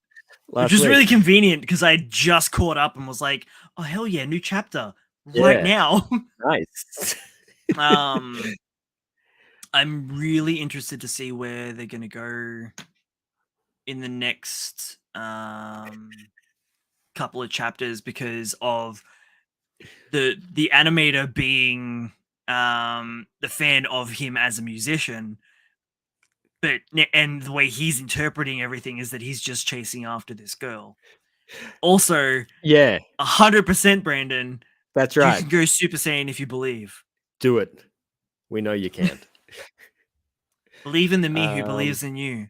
A: Which is really convenient because I just caught up and was like, oh, hell yeah, new chapter right now.
B: Nice.
A: I'm really interested to see where they're going to go in the next couple of chapters because of the animator being the fan of him as a musician, and the way he's interpreting everything is that he's just chasing after this girl. Also, 100%, Brandon.
B: That's right.
A: You can go Super Saiyan if you believe.
B: Do it. We know you can't.
A: Believe in the me who believes in you.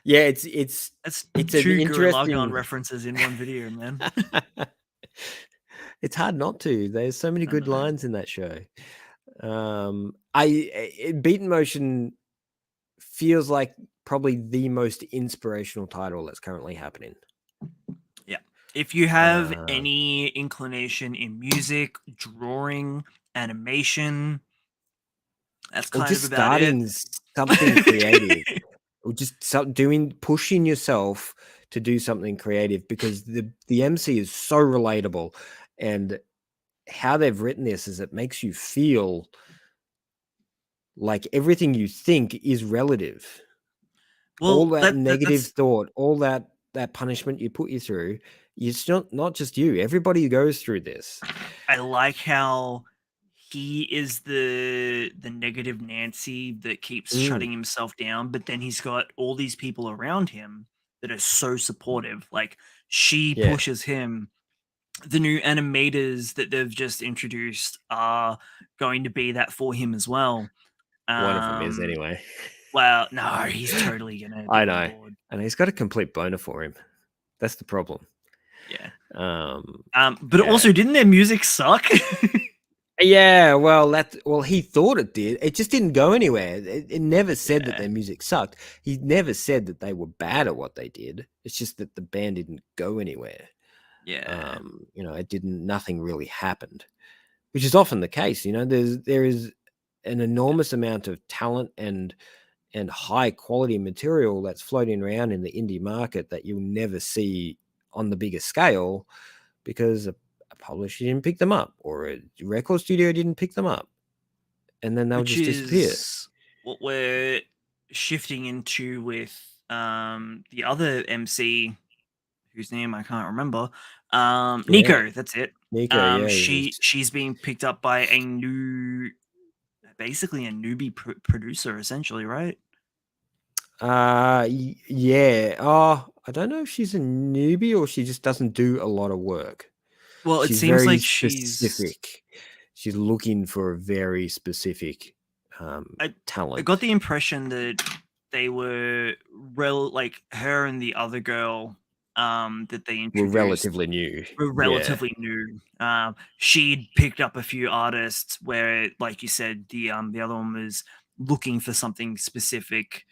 B: Yeah, it's
A: two Gurren Lagann references in one video, man.
B: It's hard not to. There's so many good lines in that show. Beaten Motion feels like probably the most inspirational title that's currently happening.
A: Yeah. If you have any inclination in music, drawing, animation, that's kind of about it.
B: Something creative. Or just pushing yourself to do something creative, because the MC is so relatable, and how they've written this is it makes you feel like everything you think is relative. Well, all that negative thought, all that punishment you put you through, it's not just you. Everybody goes through this.
A: I like how he is the negative Nancy that keeps shutting himself down, but then he's got all these people around him that are so supportive. Like, she pushes him. The new animators that they've just introduced are going to be that for him as well.
B: One of them is, anyway.
A: Well, no, he's totally gonna.
B: I know, and he's got a complete boner for him. That's the problem.
A: Yeah. But also, didn't their music suck?
B: Yeah, well, he thought it did. It just didn't go anywhere. It never said that their music sucked. He never said that they were bad at what they did. It's just that the band didn't go anywhere.
A: Yeah.
B: Nothing really happened, which is often the case. There is an enormous amount of talent and high quality material that's floating around in the indie market that you'll never see on the bigger scale because a publisher didn't pick them up or a record studio didn't pick them up, and then they'll just disappear.
A: What we're shifting into with the other MC, whose name I can't remember. Nico, that's it.
B: Nico,
A: she's being picked up by basically a newbie producer, essentially, right?
B: Yeah. Oh, I don't know if she's a newbie or she just doesn't do a lot of work.
A: Well, it seems like
B: specific. She's looking for a very specific talent.
A: I got the impression that they were her and the other girl that they introduced
B: were relatively new.
A: She'd picked up a few artists where, like you said, the other one was looking for something specific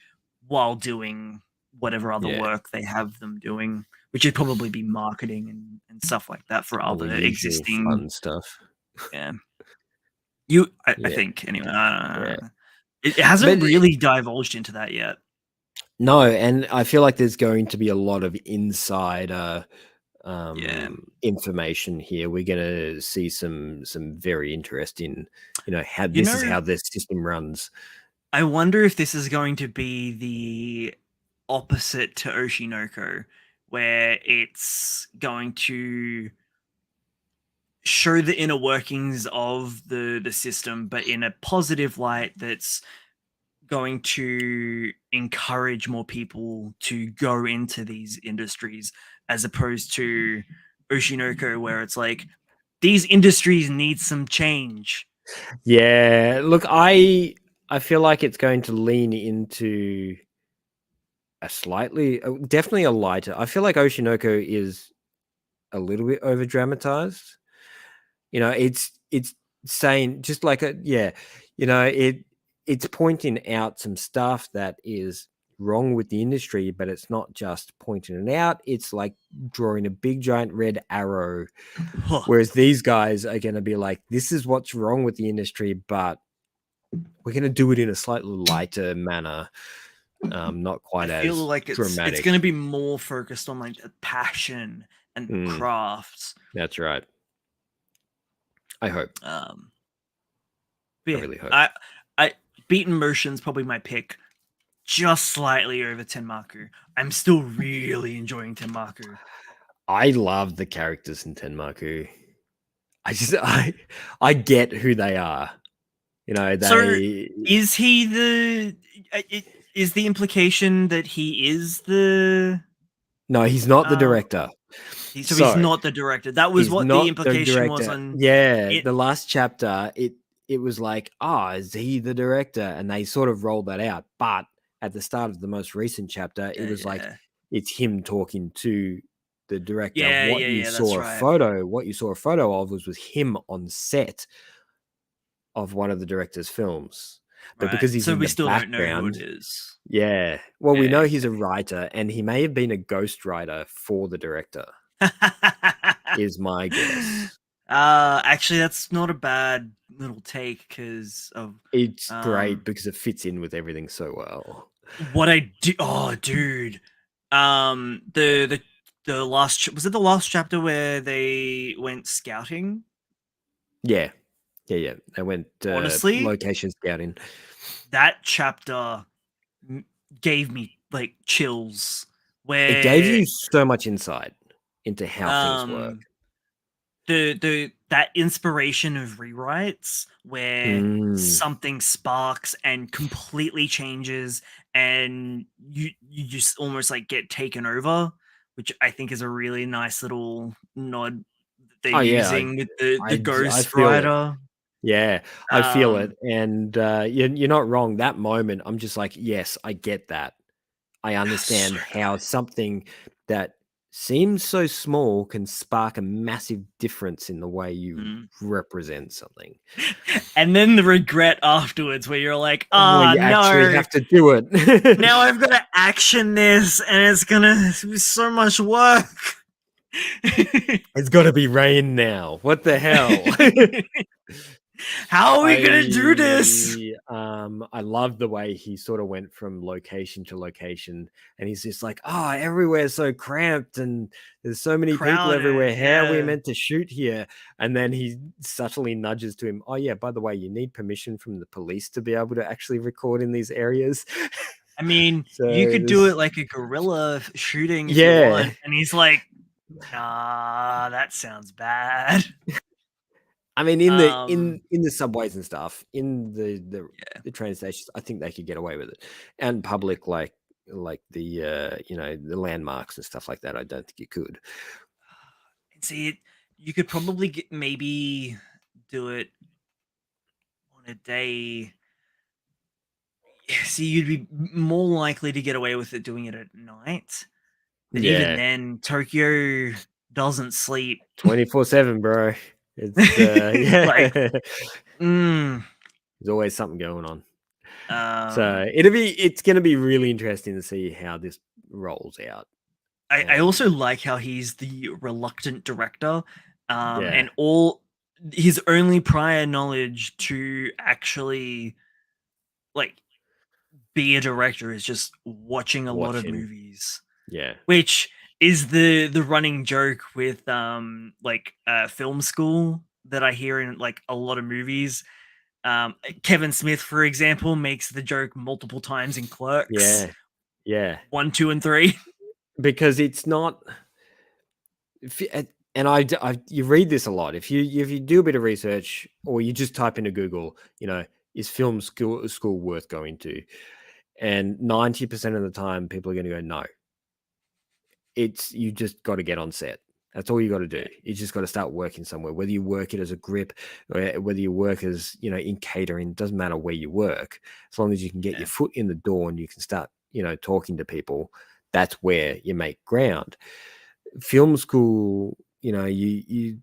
A: while doing whatever other work they have them doing, which would probably be marketing and stuff like that for other existing
B: fun stuff.
A: Yeah. I think, anyway. It hasn't really divulged into that yet.
B: No, and I feel like there's going to be a lot of insider information here. We're going to see some very interesting, how this is how this system runs.
A: I wonder if this is going to be the opposite to Oshinoko, where it's going to show the inner workings of the system, but in a positive light that's going to encourage more people to go into these industries, as opposed to Oshinoko, where it's like, these industries need some change.
B: Yeah, look, I feel like it's going to lean into definitely a lighter. I feel like Oshinoko is a little bit over dramatized. It's saying just like it's pointing out some stuff that is wrong with the industry, but it's not just pointing it out. It's like drawing a big giant red arrow. Whereas these guys are going to be like, this is what's wrong with the industry, but we're going to do it in a slightly lighter manner. Not quite
A: I feel
B: as
A: like it's
B: dramatic.
A: going to be more focused on like the passion and the crafts.
B: That's right. I hope.
A: But yeah,
B: I really hope.
A: I Beaten Motion's probably my pick, just slightly over Tenmaku. I'm still really enjoying Tenmaku.
B: I love the characters in Tenmaku. I get who they are. You know,
A: So is he the? Is the implication that he is the?
B: No, he's not the director.
A: So he's not the director. That was
B: he's
A: what the
B: not the
A: implication was
B: director.
A: on.
B: Yeah, the last chapter, it was like, is he the director? And they sort of rolled that out. But at the start of the most recent chapter, it was like it's him talking to the director. What you saw a photo of was him on set of one of the director's films. But because he's in
A: we
B: the
A: still
B: background,
A: don't know who it is.
B: Yeah. Well, we know he's a writer, and he may have been a ghostwriter for the director. Is my guess.
A: Actually, that's not a bad little take because of
B: it's great because it fits in with everything so well.
A: What I do, dude, the last was it the last chapter where they went scouting?
B: Yeah. They went
A: honestly
B: location scouting.
A: That chapter gave me like chills. Where
B: it gave you so much insight into how things work.
A: That inspiration of rewrites where something sparks and completely changes, and you just almost like get taken over, which I think is a really nice little nod that they're using with the Ghost Rider.
B: Yeah, I feel it, and you're not wrong. That moment, I'm just like, yes, I get that. I understand how something that seems so small can spark a massive difference in the way you represent something.
A: And then the regret afterwards where you're like, you
B: actually have to do it.
A: Now I've got to action this, and it's gonna be so much work.
B: It's gotta be rain now. What the hell?
A: How are we gonna do this?
B: I love the way he sort of went from location to location, and he's just like, everywhere's so cramped, and there's so many people everywhere. How are we meant to shoot here? And then he subtly nudges to him, by the way, you need permission from the police to be able to actually record in these areas.
A: I mean, you could do it like a guerrilla shooting if you want. And he's like, that sounds bad.
B: I mean, in the subways and stuff, in the train stations, I think they could get away with it. And public, like the the landmarks and stuff like that, I don't think you could.
A: See, you could probably maybe do it on a day. See, you'd be more likely to get away with it doing it at night. But even then, Tokyo doesn't sleep
B: 24/7, bro. It's there's always something going on. So it's going to be really interesting to see how this rolls out.
A: I also like how he's the reluctant director, and all his only prior knowledge to actually like be a director is just watching a lot of movies.
B: Yeah,
A: which is the running joke with film school that I hear in like a lot of movies. Kevin Smith, for example, makes the joke multiple times in Clerks.
B: Yeah.
A: 1, 2, and 3.
B: Because it's not, and you read this a lot. If you do a bit of research, or you just type into Google, is film school worth going to? And 90% of the time, people are going to go no. You just got to get on set. That's all you got to do. You just got to start working somewhere. Whether you work it as a grip, or whether you work as in catering, doesn't matter where you work. As long as you can get your foot in the door and you can start talking to people, that's where you make ground. Film school, you.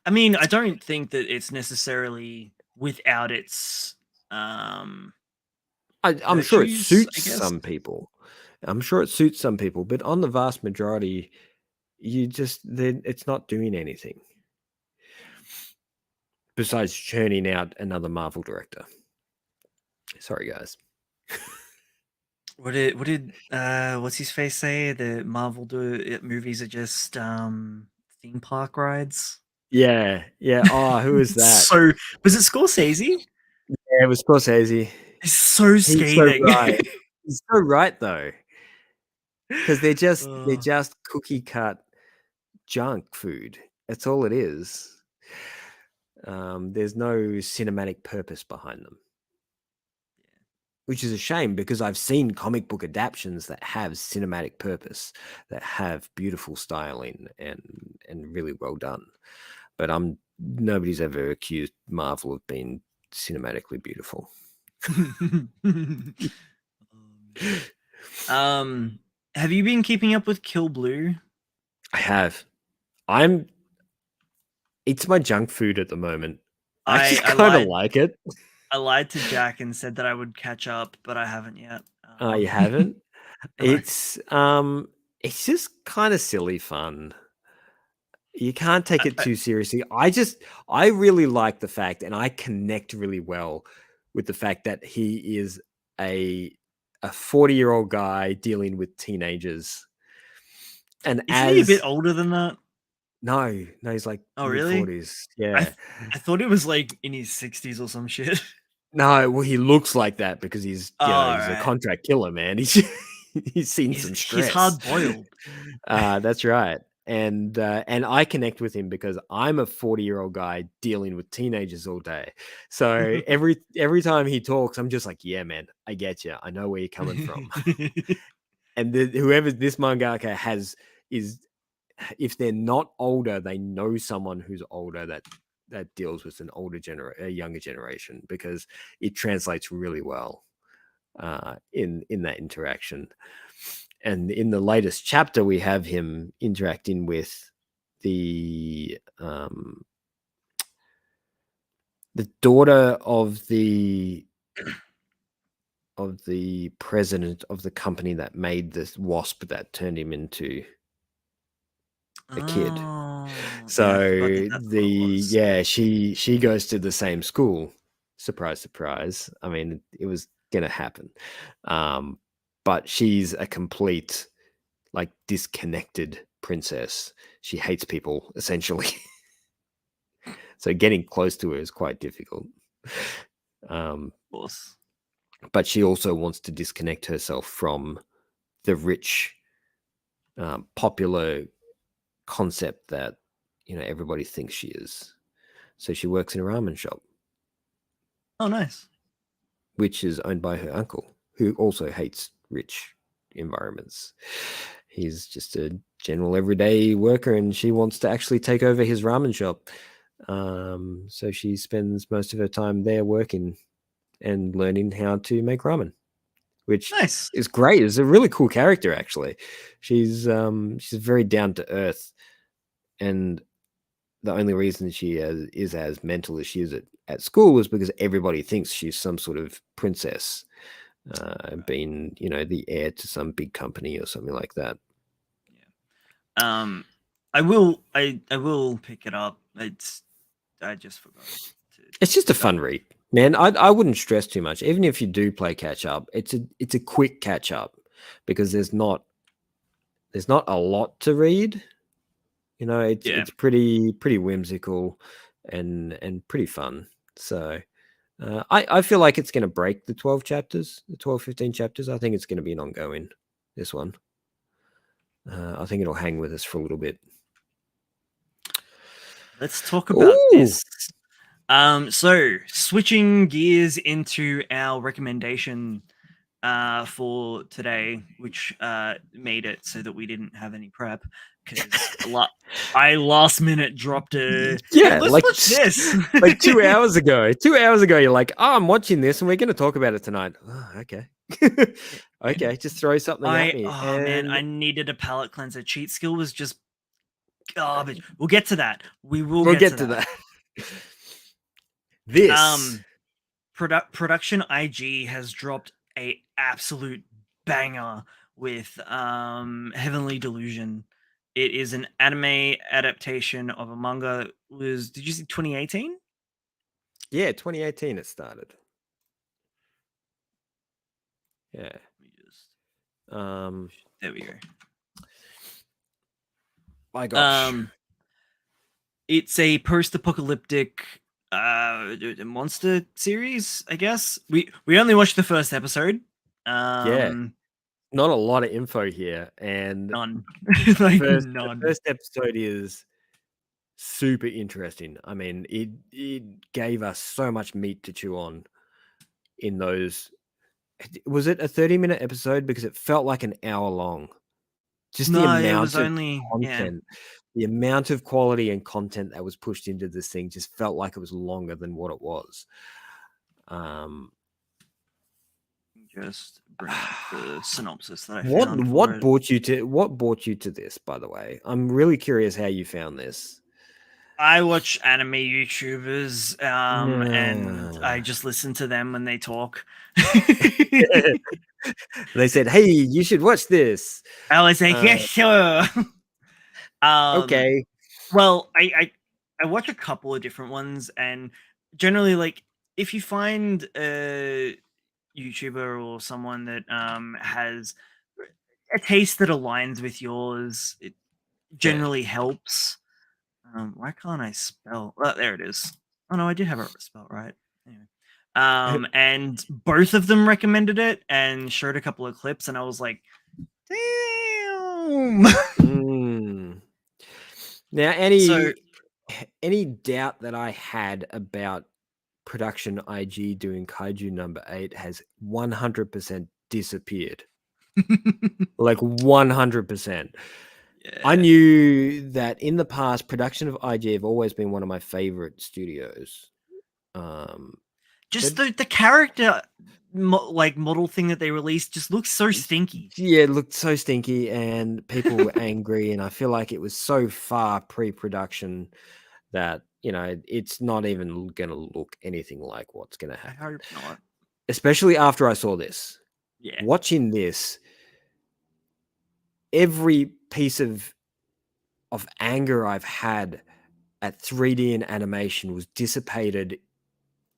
A: I mean, I don't think that it's necessarily without its.
B: I'm sure it suits some people. I'm sure it suits some people, but on the vast majority, it's not doing anything besides churning out another Marvel director. Sorry, guys.
A: What did what's his face say? The Marvel movies are just theme park rides.
B: Yeah, yeah. Oh, who is that?
A: So was it Scorsese?
B: Yeah, it was Scorsese.
A: It's so
B: He's so
A: scathing.
B: right. He's so right though, because they're
A: Oh,
B: just cookie cut junk food. That's all it is. There's no cinematic purpose behind them, which is a shame because I've seen comic book adaptations that have cinematic purpose, that have beautiful styling and really well done. But nobody's ever accused Marvel of being cinematically beautiful.
A: um, have you been keeping up with Kill Blue?
B: I have. It's my junk food at the moment. I just
A: I
B: kind of
A: lied.
B: like it.
A: I lied to Jack and said that I would catch up, but I haven't yet.
B: You haven't?
A: No.
B: It's just kind of silly fun. You can't take it
A: I,
B: too seriously. I really like the fact, and I connect really well with the fact that he is a 40-year-old guy dealing with teenagers. And
A: isn't he a bit older than that?
B: no, he's like
A: Oh,
B: mid
A: really?
B: 40s.
A: I
B: Yeah.
A: th- I thought it was like in his 60s or some shit.
B: No, well, he looks like that because he's,
A: Oh, all
B: he's a
A: right.
B: contract killer, man. He's seen some
A: He's
B: stress.
A: hard boiled.
B: That's right. And I connect with him because I'm a 40-year-old guy dealing with teenagers all day. So every time he talks, I'm just like, yeah, man, I get you. I know where you're coming from. And whoever this mangaka is, if they're not older, they know someone who's older that deals with a younger generation, because it translates really well in that interaction. And in the latest chapter, we have him interacting with the daughter of the president of the company that made this wasp that turned him into a kid.
A: Oh, yeah, I forgot
B: So
A: that that's what it was.
B: she goes to the same school. Surprise, surprise. I mean, it was gonna happen. But she's a complete, like, disconnected princess. She hates people essentially. So getting close to her is quite difficult.
A: Of course.
B: But she also wants to disconnect herself from the rich, popular concept that everybody thinks she is. So she works in a ramen shop,
A: Oh, nice.
B: which is owned by her uncle, who also hates rich environments. He's just a general everyday worker, and she wants to actually take over his ramen shop. So she spends most of her time there working and learning how to make ramen, which
A: Nice.
B: is great. It's a really cool character, actually. She's very down to earth, and the only reason she is as mental as she is at school is because everybody thinks she's some sort of princess, being the heir to some big company or something like that.
A: Yeah. I will pick it up. I just forgot
B: It's
A: to
B: just a
A: pick up.
B: fun read, man. I wouldn't stress too much. Even if you do play catch up, it's a quick catch up, because there's not a lot to read.
A: Yeah.
B: It's pretty whimsical and pretty fun. So I feel like it's going to break the 12 chapters, the 12, 15 chapters. I think it's going to be an ongoing, this one. I think it'll hang with us for a little bit.
A: Let's talk about
B: Ooh,
A: this. So switching gears into our recommendation for today, which made it so that we didn't have any prep, because I last minute dropped a hey,
B: yeah,
A: let's watch this.
B: like 2 hours ago. 2 hours ago, you're like, oh, I'm watching this, and we're going to talk about it tonight. Oh, okay, okay, just throw something at me,
A: Oh man,
B: and
A: I needed a palate cleanser. Cheat skill was just garbage. We'll get to that. We will
B: we'll
A: get to
B: get to
A: that.
B: that. This,
A: Production IG has dropped a absolute banger with Heavenly Delusion. It is an anime adaptation of a manga. Did you see 2018?
B: yeah, 2018 it started. Yeah.
A: Let me just... there we go.
B: My gosh.
A: It's a post-apocalyptic monster series, I guess. We only watched the first episode.
B: Yeah. Not a lot of info here, and
A: none.
B: Like
A: none.
B: The first episode is super interesting. I mean, it gave us so much meat to chew on in those. Was it a 30-minute episode? Because it felt like an hour long. Just the amount of content, the amount of quality and content that was pushed into this thing just felt like it was longer than what it was.
A: Just bring up the synopsis that I found.
B: What brought you to this, by the way? I'm really curious how you found this.
A: I watch anime YouTubers, and I just listen to them when they talk.
B: They said, "Hey, you should watch this."
A: I was like, "Yes, sure."
B: Okay.
A: Well, I watch a couple of different ones, and generally, like, if you find a YouTuber or someone that has a taste that aligns with yours, it generally helps. Why can't I spell? Well, there it is. Oh no, I did have it spelled right. Anyway, and both of them recommended it and showed a couple of clips, and I was like, damn.
B: Now, any doubt that I had about Production IG doing Kaiju number 8 has 100% disappeared. Like 100%. Yeah. I knew that in the past, production of IG have always been one of my favorite studios.
A: Just the character model thing that they released just looks so stinky.
B: Yeah, it looked so stinky, and people were angry, and I feel like it was so far pre-production that, you know, it's not even going to look anything like what's going to happen.
A: I hope not.
B: Especially after I saw this.
A: Yeah.
B: Watching this, every piece of anger I've had at 3D and animation was dissipated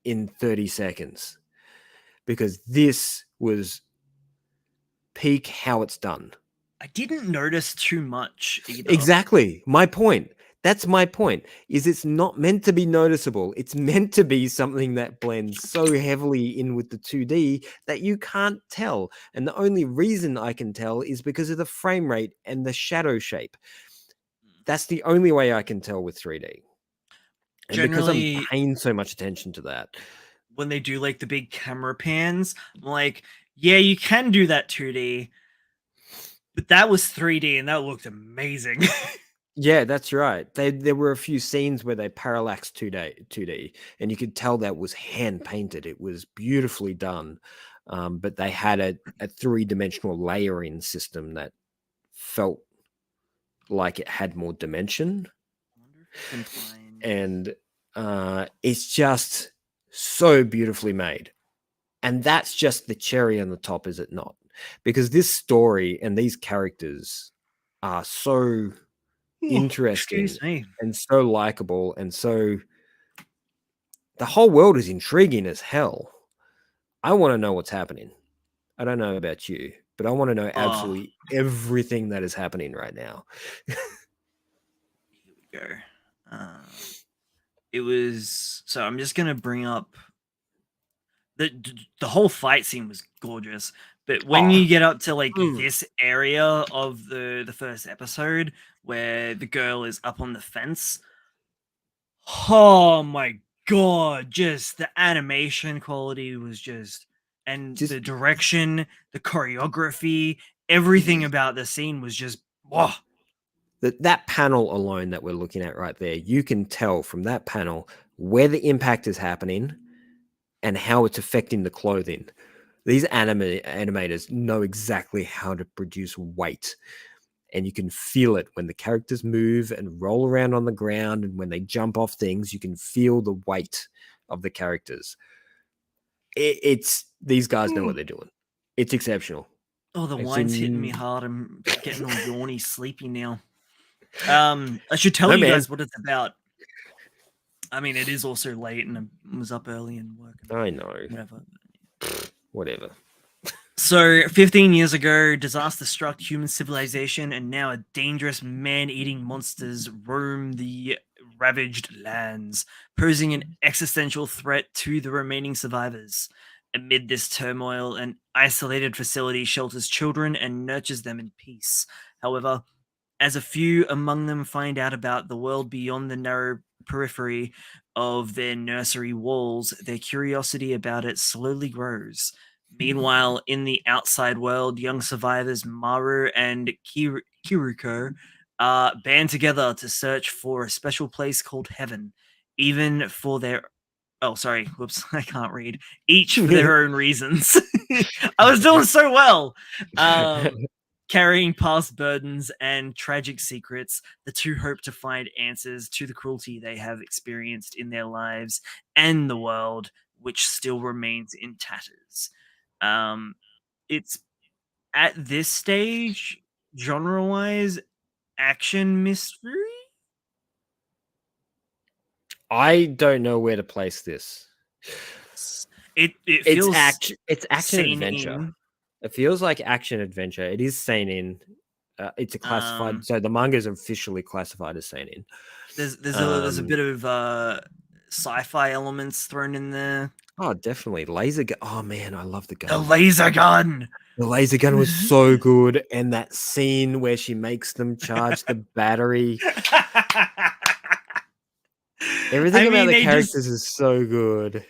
B: in 30 seconds, because this was peak how it's done.
A: I didn't notice too much either.
B: Exactly. My point. That's my point, is it's not meant to be noticeable. It's meant to be something that blends so heavily in with the 2D that you can't tell. And the only reason I can tell is because of the frame rate and the shadow shape. That's the only way I can tell with 3D. And generally, because I'm paying so much attention to that.
A: When they do like the big camera pans, I'm like, yeah, you can do that 2D, but that was 3D and that looked amazing.
B: Yeah, that's right. There were a few scenes where they parallaxed 2D, and you could tell that was hand painted. It was beautifully done, but they had a 3-dimensional layering system that felt like it had more dimension, and it's just so beautifully made. And that's just the cherry on the top, is it not? Because this story and these characters are so interesting and so likable, and so the whole world is intriguing as hell. I want to know what's happening. I don't know about you, but I want to know absolutely everything that is happening right now.
A: Here we go. It was, so I'm just gonna bring up the whole fight scene was gorgeous, but when you get up to like this area of the first episode where the girl is up on the fence, oh my god, just the animation quality was just the direction, the choreography, everything about the scene was just whoa.
B: That panel alone that we're looking at right there, you can tell from that panel where the impact is happening and how it's affecting the clothing. These animators know exactly how to produce weight, and you can feel it when the characters move and roll around on the ground, and when they jump off things, you can feel the weight of the characters. It's these guys know what they're doing. It's exceptional.
A: Oh, the wine's hitting me hard. I'm getting all yawny, sleepy now. I should tell you guys what it's about. I mean, it is also late, and I was up early and working.
B: I know.
A: Whatever.
B: Whatever.
A: So, 15 years ago, disaster struck human civilization, and now dangerous man-eating monsters roam the ravaged lands, posing an existential threat to the remaining survivors. Amid this turmoil, an isolated facility shelters children and nurtures them in peace. However, as a few among them find out about the world beyond the narrow periphery of their nursery walls, their curiosity about it slowly grows. Meanwhile, in the outside world, young survivors Maru and Kiruko band together to search for a special place called Heaven, even for their. Oh, sorry. Whoops. I can't read. Each for their own reasons. I was doing so well. Carrying past burdens and tragic secrets, the two hope to find answers to the cruelty they have experienced in their lives and the world, which still remains in tatters. It's at this stage, genre-wise, action mystery.
B: I don't know where to place this.
A: It feels
B: it's action adventure. It feels like action adventure. It is seinen. It's a classified. So the manga is officially classified as seinen.
A: There's a bit of sci-fi elements thrown in there.
B: Oh, definitely laser gun. Oh man, I love the gun.
A: The laser gun.
B: The laser gun was so good, and that scene where she makes them charge the battery. Everything about the characters is so good.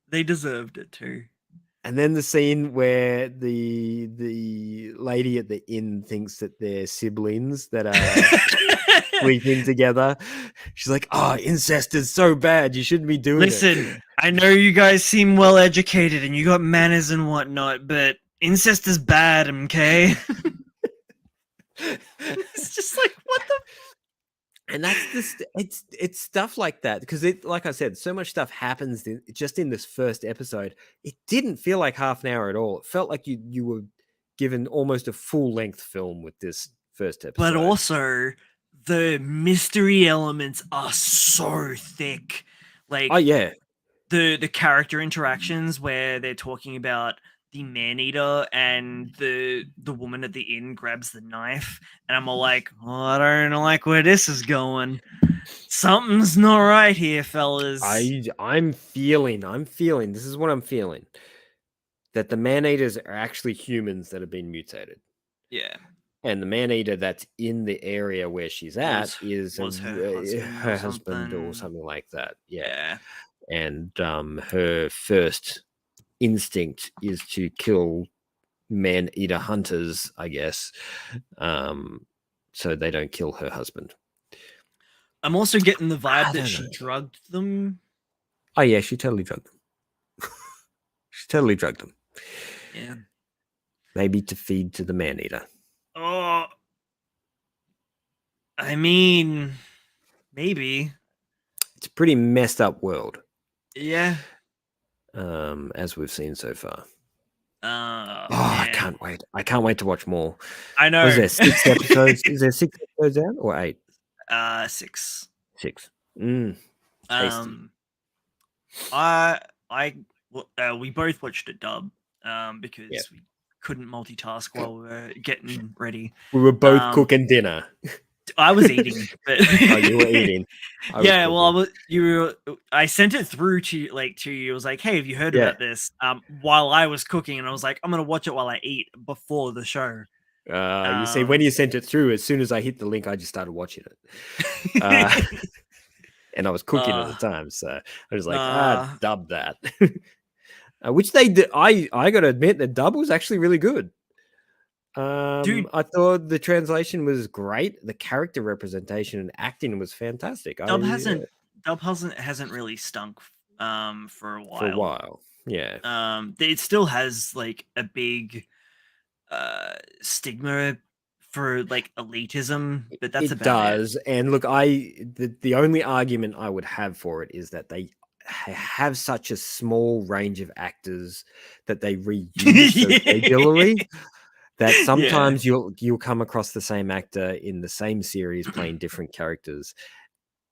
A: They deserved it too.
B: And then the scene where the lady at the inn thinks that they're siblings that are sleeping together. She's like, "Oh, incest is so bad. You shouldn't be doing it."
A: Listen, I know you guys seem well educated and you got manners and whatnot, but incest is bad, okay? It's just like, what the.
B: And that's just it's stuff like that, because it, like I said, so much stuff happens just in this first episode. It didn't feel like half an hour at all. It felt like you were given almost a full length film with this first episode.
A: But also, the mystery elements are so thick. Like,
B: oh yeah,
A: the character interactions where they're talking about the man-eater and the woman at the inn grabs the knife, and I'm all like, oh, I don't like where this is going. Something's not right here, fellas.
B: I'm feeling this is what I'm feeling, that the man-eaters are actually humans that have been mutated.
A: Yeah.
B: And the man-eater that's in the area where she's at is her husband or something like that. Yeah. And her first instinct is to kill man-eater hunters, I guess, so they don't kill her husband.
A: I'm also getting the vibe that she drugged them.
B: Oh yeah, she totally drugged them. She totally drugged them.
A: Yeah.
B: Maybe to feed to the man-eater.
A: Oh, I mean, maybe.
B: It's a pretty messed up world.
A: Yeah.
B: As we've seen so far.
A: I
B: can't wait. I can't wait to watch more.
A: I know.
B: Was there 6 episodes? Is there 6 episodes out or 8?
A: 6.
B: 6.
A: Tasty. We both watched it dub because we couldn't multitask while we were getting ready.
B: We were both cooking dinner.
A: I was eating, but
B: oh, you were eating.
A: I sent it through to you. I was like, "Hey, have you heard about this?" While I was cooking, and I was like, "I'm gonna watch it while I eat before the show."
B: You see, when you sent it through, as soon as I hit the link, I just started watching it. And I was cooking at the time, so I was like, dub that. Which they did. I got to admit, the dub was actually really good.
A: Dude,
B: I thought the translation was great. The character representation and acting was fantastic.
A: Dub hasn't really stunk for a while.
B: Yeah.
A: It still has like a big stigma for like elitism, but that's about it.
B: And look, the only argument I would have for it is that they have such a small range of actors that they reuse so regularly that sometimes you'll come across the same actor in the same series playing different characters,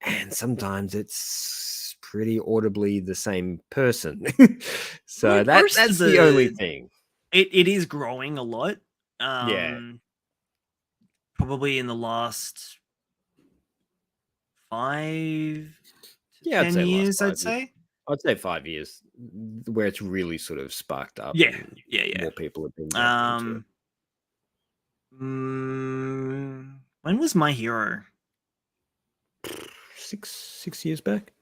B: and sometimes it's pretty audibly the same person. So that's the only thing.
A: it is growing a lot.
B: Yeah.
A: Probably in the last 5 to
B: Yeah, I'd
A: 10
B: say last
A: years,
B: 5
A: I'd
B: years.
A: say.
B: I'd say 5 years where it's really sort of sparked up
A: Yeah,
B: and
A: yeah.
B: more people have been jumping into it.
A: When was My Hero?
B: 6 years back?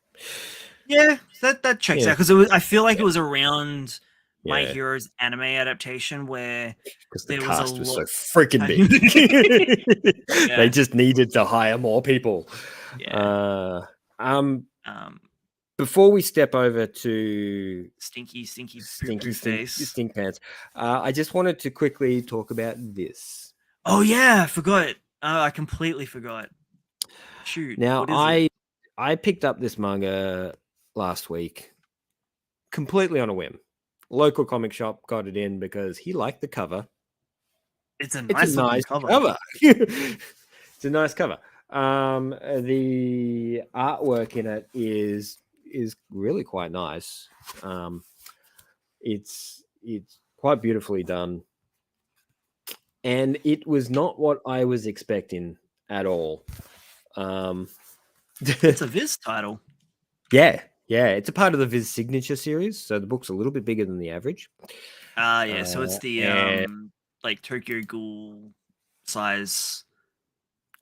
A: Yeah, that checks
B: Yeah.
A: out because I feel like it was around My
B: Yeah.
A: Hero's anime adaptation where
B: Because the
A: there was a
B: cast was so
A: lot.
B: freaking big. They
A: Yeah,
B: just needed to hire more people.
A: yeah.
B: Um,
A: Um,
B: before we step over to
A: stinky poo poo face.
B: stink pants, I just wanted to quickly talk about this.
A: Oh yeah, I forgot. I completely forgot. Shoot,
B: Now,
A: what is it?
B: I picked up this manga last week completely on a whim. Local comic shop got it in because he liked the cover.
A: It's a
B: It's a
A: nice looking
B: nice
A: cover.
B: cover. It's a nice cover. The artwork in it is really quite nice. It's quite beautifully done, and it was not what I was expecting at all.
A: It's a Viz title.
B: Yeah, it's a part of the Viz signature series, so the book's a little bit bigger than the average.
A: Yeah, so it's the like Tokyo Ghoul size.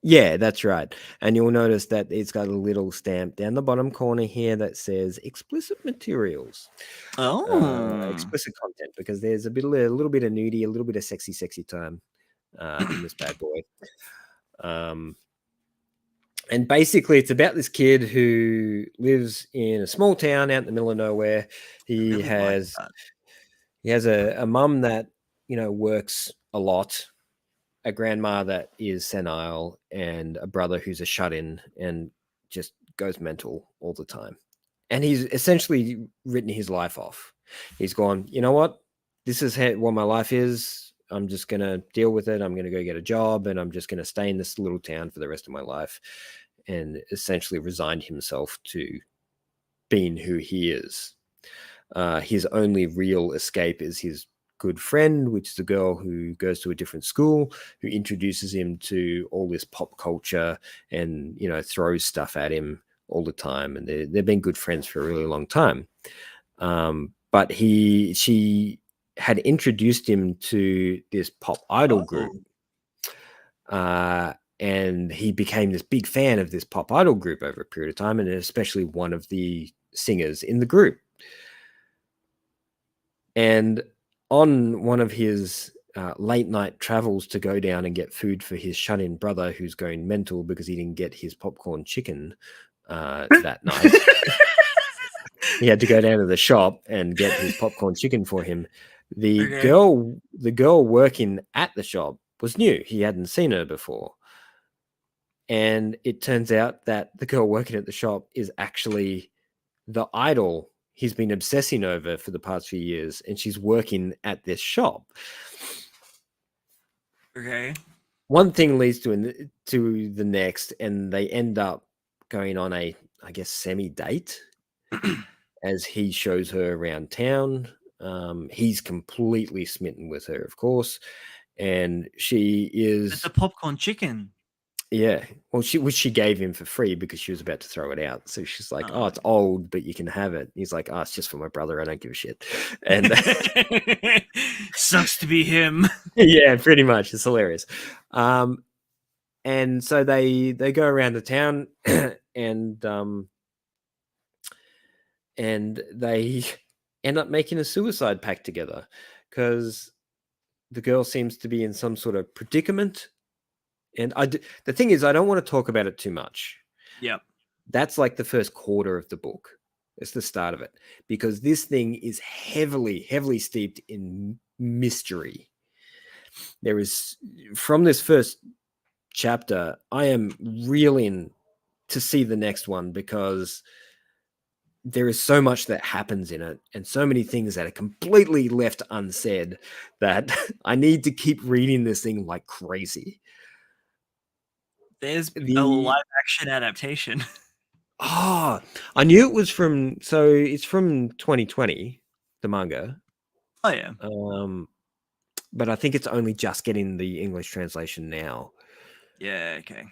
B: Yeah, that's right. And you'll notice that it's got a little stamp down the bottom corner here that says explicit materials.
A: Oh,
B: Explicit content, because there's a little bit of nudie, a little bit of sexy time in this bad boy. And basically it's about this kid who lives in a small town out in the middle of nowhere. He
A: really
B: has
A: like
B: a mum that, works a lot, a grandma that is senile, and a brother who's a shut-in and just goes mental all the time. And he's essentially written his life off. He's gone, you know what? This is what my life is. I'm just going to deal with it. I'm going to go get a job, and I'm just going to stay in this little town for the rest of my life. And essentially resigned himself to being who he is. His only real escape is his good friend, which is a girl who goes to a different school, who introduces him to all this pop culture and, throws stuff at him all the time. And they've been good friends for a really long time. But she had introduced him to this pop idol group. And he became this big fan of this pop idol group over a period of time, and especially one of the singers in the group. And on one of his late night travels to go down and get food for his shut-in brother who's going mental because he didn't get his popcorn chicken that night, he had to go down to the shop and get his popcorn chicken for him. The girl working at the shop was new. He hadn't seen her before. And it turns out that the girl working at the shop is actually the idol he's been obsessing over for the past few years, and she's working at this shop.
A: Okay.
B: One thing leads to the next, and they end up going on a, I guess, semi-date as he shows her around town. He's completely smitten with her, of course, and she is...
A: It's a popcorn chicken.
B: Yeah, well, she gave him for free because she was about to throw it out. So she's like, "Oh, it's old, but you can have it." He's like, "Oh, it's just for my brother. I don't give a shit." And
A: sucks to be him.
B: Yeah, pretty much. It's hilarious. And so they go around the town, and they end up making a suicide pact together because the girl seems to be in some sort of predicament. And the thing is, I don't want to talk about it too much.
A: Yep.
B: That's like the first quarter of the book. It's the start of it, because this thing is heavily steeped in mystery. There is, from this first chapter, I am reeling to see the next one, because there is so much that happens in it and so many things that are completely left unsaid that I need to keep reading this thing like crazy.
A: There's a live action adaptation.
B: Oh, I knew it was from... So it's from 2020, the manga.
A: Oh yeah.
B: but I think it's only just getting the English translation now.
A: Yeah, okay.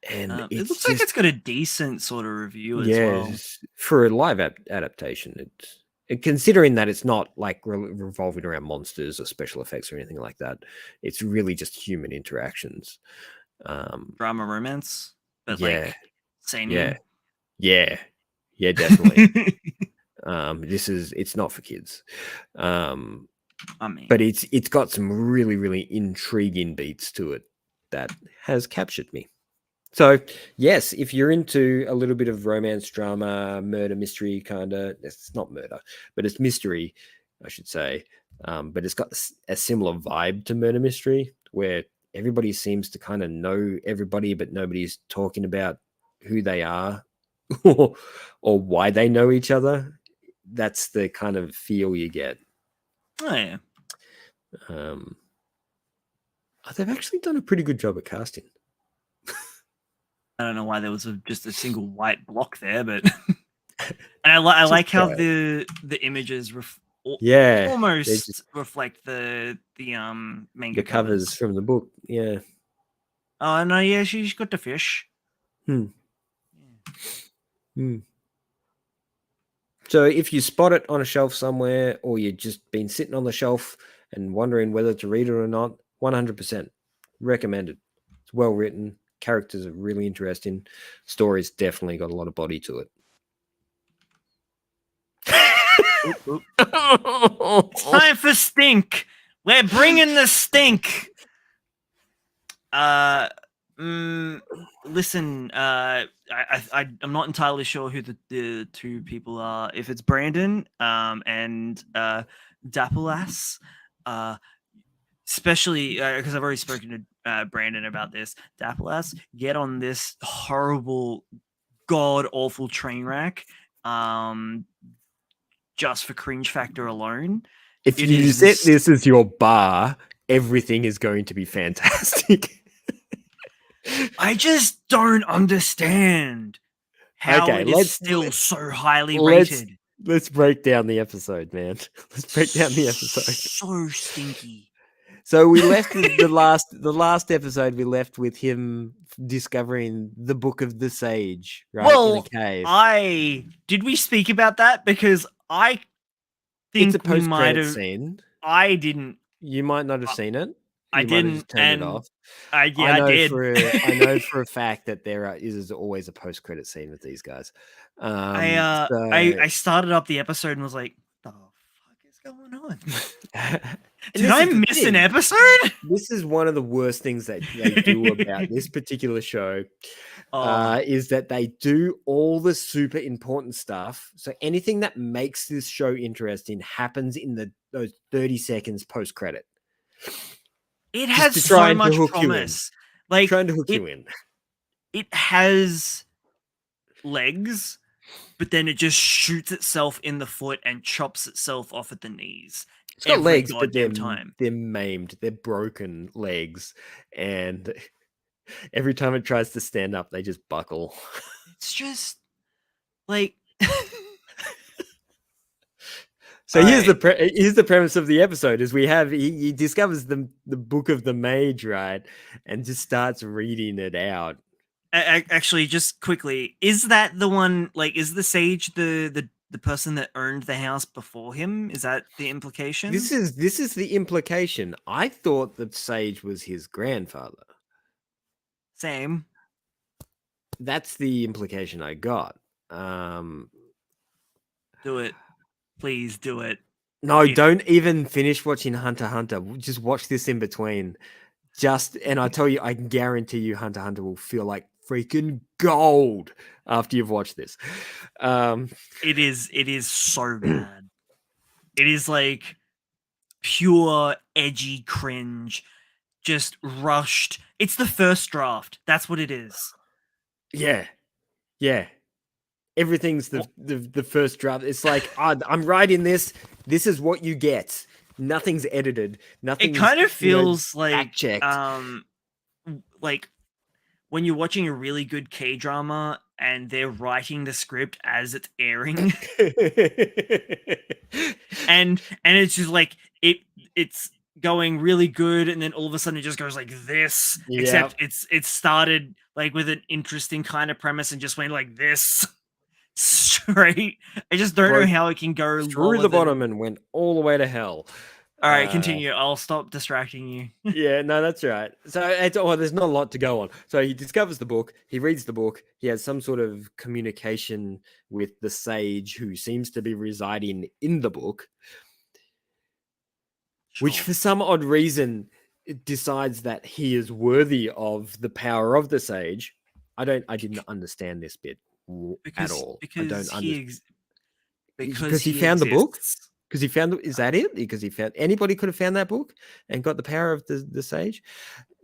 B: And
A: it looks like it's got a decent sort of review as well.
B: For a live adaptation, considering that it's not like revolving around monsters or special effects or anything like that, it's really just human interactions.
A: Drama romance, but
B: yeah,
A: like seinen.
B: Yeah, definitely. It's not for kids.
A: I mean,
B: but it's got some really, really intriguing beats to it that has captured me. So yes, if you're into a little bit of romance, drama, murder, mystery, kind of, it's not murder, but it's mystery, I should say. But it's got a similar vibe to murder mystery, where everybody seems to kind of know everybody, but nobody's talking about who they are or why they know each other. That's the kind of feel you get.
A: Oh yeah.
B: They've actually done a pretty good job at casting.
A: I don't know why there was just a single white block there, but and I like how the images almost reflect the manga
B: covers from the book. Yeah.
A: Oh no, yeah, she's got the fish.
B: So if you spot it on a shelf somewhere, or you've just been sitting on the shelf and wondering whether to read it or not, 100% recommended. It's well written. Characters are really interesting. Story's definitely got a lot of body to it.
A: It's time for stink. We're bringing the stink. Listen, I'm not entirely sure who the two people are. If it's Brandon and Dappelass, especially because I've already spoken to Brandon about this. Dappelass, get on this horrible, god awful train wreck. Just for cringe factor alone.
B: If you set this as your bar, everything is going to be fantastic.
A: I just don't understand how it is still so highly rated.
B: Let's break down the episode, man. Let's break down the episode.
A: So stinky.
B: So we left with the last episode. We left with him discovering the Book of the Sage, right?
A: Well,
B: in a cave.
A: Did we speak about that? Because I think
B: it's a post-credit scene.
A: I didn't.
B: You might not have seen it.
A: I didn't,
B: and it off.
A: I did.
B: I know for a fact that there is always a post-credit scene with these guys.
A: I started up the episode and was like, "The fuck is going on? Did I miss an episode?"
B: This is one of the worst things that they do about this particular show. Is that they do all the super important stuff. So anything that makes this show interesting happens in those 30 seconds post-credit.
A: It has so much promise.
B: Like trying to hook you in.
A: It has legs, but then it just shoots itself in the foot and chops itself off at the knees.
B: It's got legs, but they're maimed. They're broken legs, and every time it tries to stand up, they just buckle.
A: It's just like.
B: So here's the premise of the episode: is he discovers the Book of the Mage, right, and just starts reading it out.
A: Actually, just quickly, is that the one? Like, is the sage the person that owned the house before him? Is that the implication?
B: This is the implication. I thought that sage was his grandfather.
A: Same.
B: That's the implication I got.
A: Do it. Please do it.
B: No, don't even finish watching Hunter x Hunter. Just watch this in between. And I tell you, I can guarantee you Hunter x Hunter will feel like freaking gold after you've watched this.
A: It is so bad. It is like pure edgy cringe, just rushed. It's the first draft. That's what it is.
B: Yeah. Everything's the first draft. It's like, I'm writing this. This is what you get. Nothing's edited. Nothing.
A: It kind of feels
B: like
A: like when you're watching a really good K-drama and they're writing the script as it's airing, and it's just like it's going really good, and then all of a sudden it just goes like this.
B: Yeah.
A: Except it's started like with an interesting kind of premise and just went like this straight. I just don't know how it can go
B: through the bottom and went all the way to hell.
A: All right, continue. I'll stop distracting you.
B: Yeah, no, that's right. So there's not a lot to go on. So he discovers the book, he reads the book, he has some sort of communication with the sage who seems to be residing in the book, which for some odd reason it decides that he is worthy of the power of the sage. I didn't understand this bit at all.
A: Because
B: because he found the book. Because he found, is that it? Because he found, anybody could have found that book and got the power of the sage.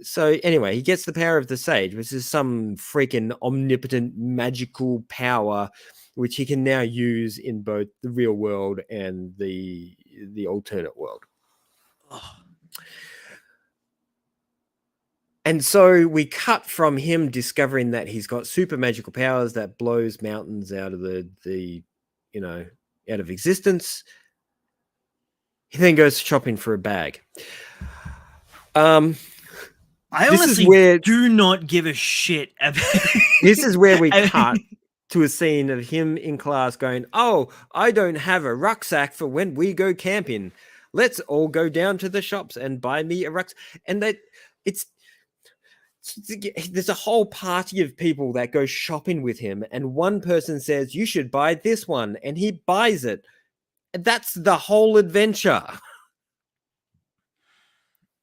B: So anyway, he gets the power of the sage, which is some freaking omnipotent magical power, which he can now use in both the real world and the alternate world. Oh. And so we cut from him discovering that he's got super magical powers that blows mountains out of the out of existence. He then goes shopping for a bag. I
A: honestly do not give a shit about
B: This is where we cut to a scene of him in class going, "Oh, I don't have a rucksack for when we go camping. Let's all go down to the shops and buy me a rucksack." And there's a whole party of people that go shopping with him, and one person says, "You should buy this one," and he buys it. That's the whole adventure.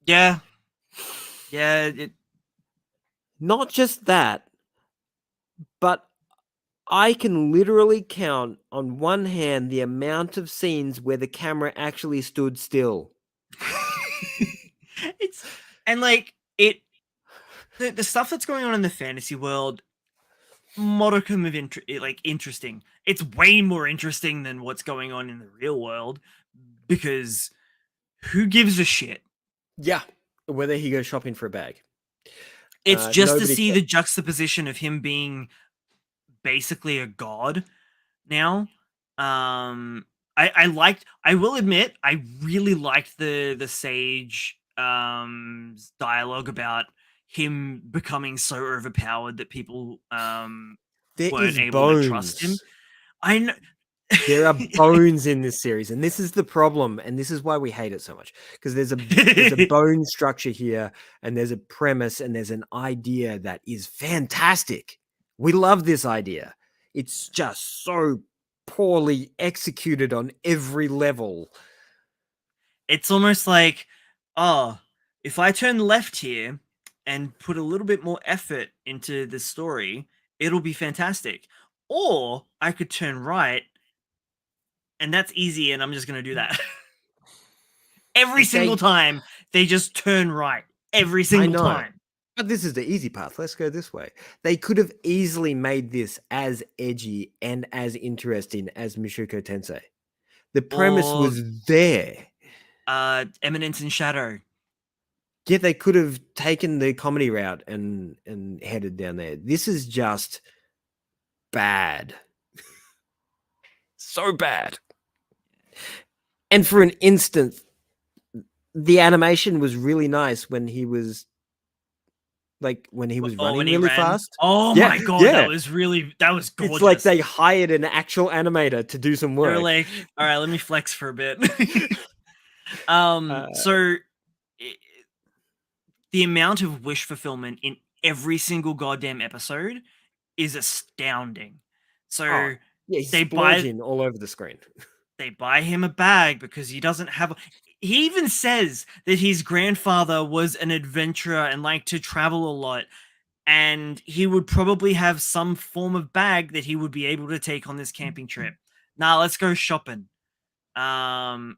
A: Yeah.
B: Not just that, but I can literally count on one hand the amount of scenes where the camera actually stood still.
A: The stuff that's going on in the fantasy world, modicum of interesting. It's way more interesting than what's going on in the real world, because who gives a shit?
B: Yeah, whether he goes shopping for a bag.
A: It's just to see the juxtaposition of him being basically a god now. I will admit, I really liked the sage dialogue about him becoming so overpowered that people weren't able to trust him. I know
B: there are bones in this series, and this is the problem, and this is why we hate it so much, because there's a bone structure here, and there's a premise, and there's an idea that is fantastic. We love this idea. It's just so poorly executed on every level.
A: It's almost like, oh, if I turn left here and put a little bit more effort into the story, it'll be fantastic. Or I could turn right, and that's easy, and I'm just going to do that. Every single time, they just turn right. Every single time.
B: But this is the easy path. Let's go this way. They could have easily made this as edgy and as interesting as Mushoku Tensei. The premise was there.
A: Eminence in Shadow.
B: Yeah, they could have taken the comedy route and headed down there. This is just bad. So bad. And for an instant, the animation was really nice when he was running really fast.
A: Oh my god, that was gorgeous.
B: It's like they hired an actual animator to do some work.
A: They're like, all right, let me flex for a bit. So the amount of wish fulfillment in every single goddamn episode is astounding. So
B: he's splurging all over the screen.
A: They buy him a bag because he doesn't have. He even says that his grandfather was an adventurer and liked to travel a lot, and he would probably have some form of bag that he would be able to take on this camping trip. Now let's go shopping. And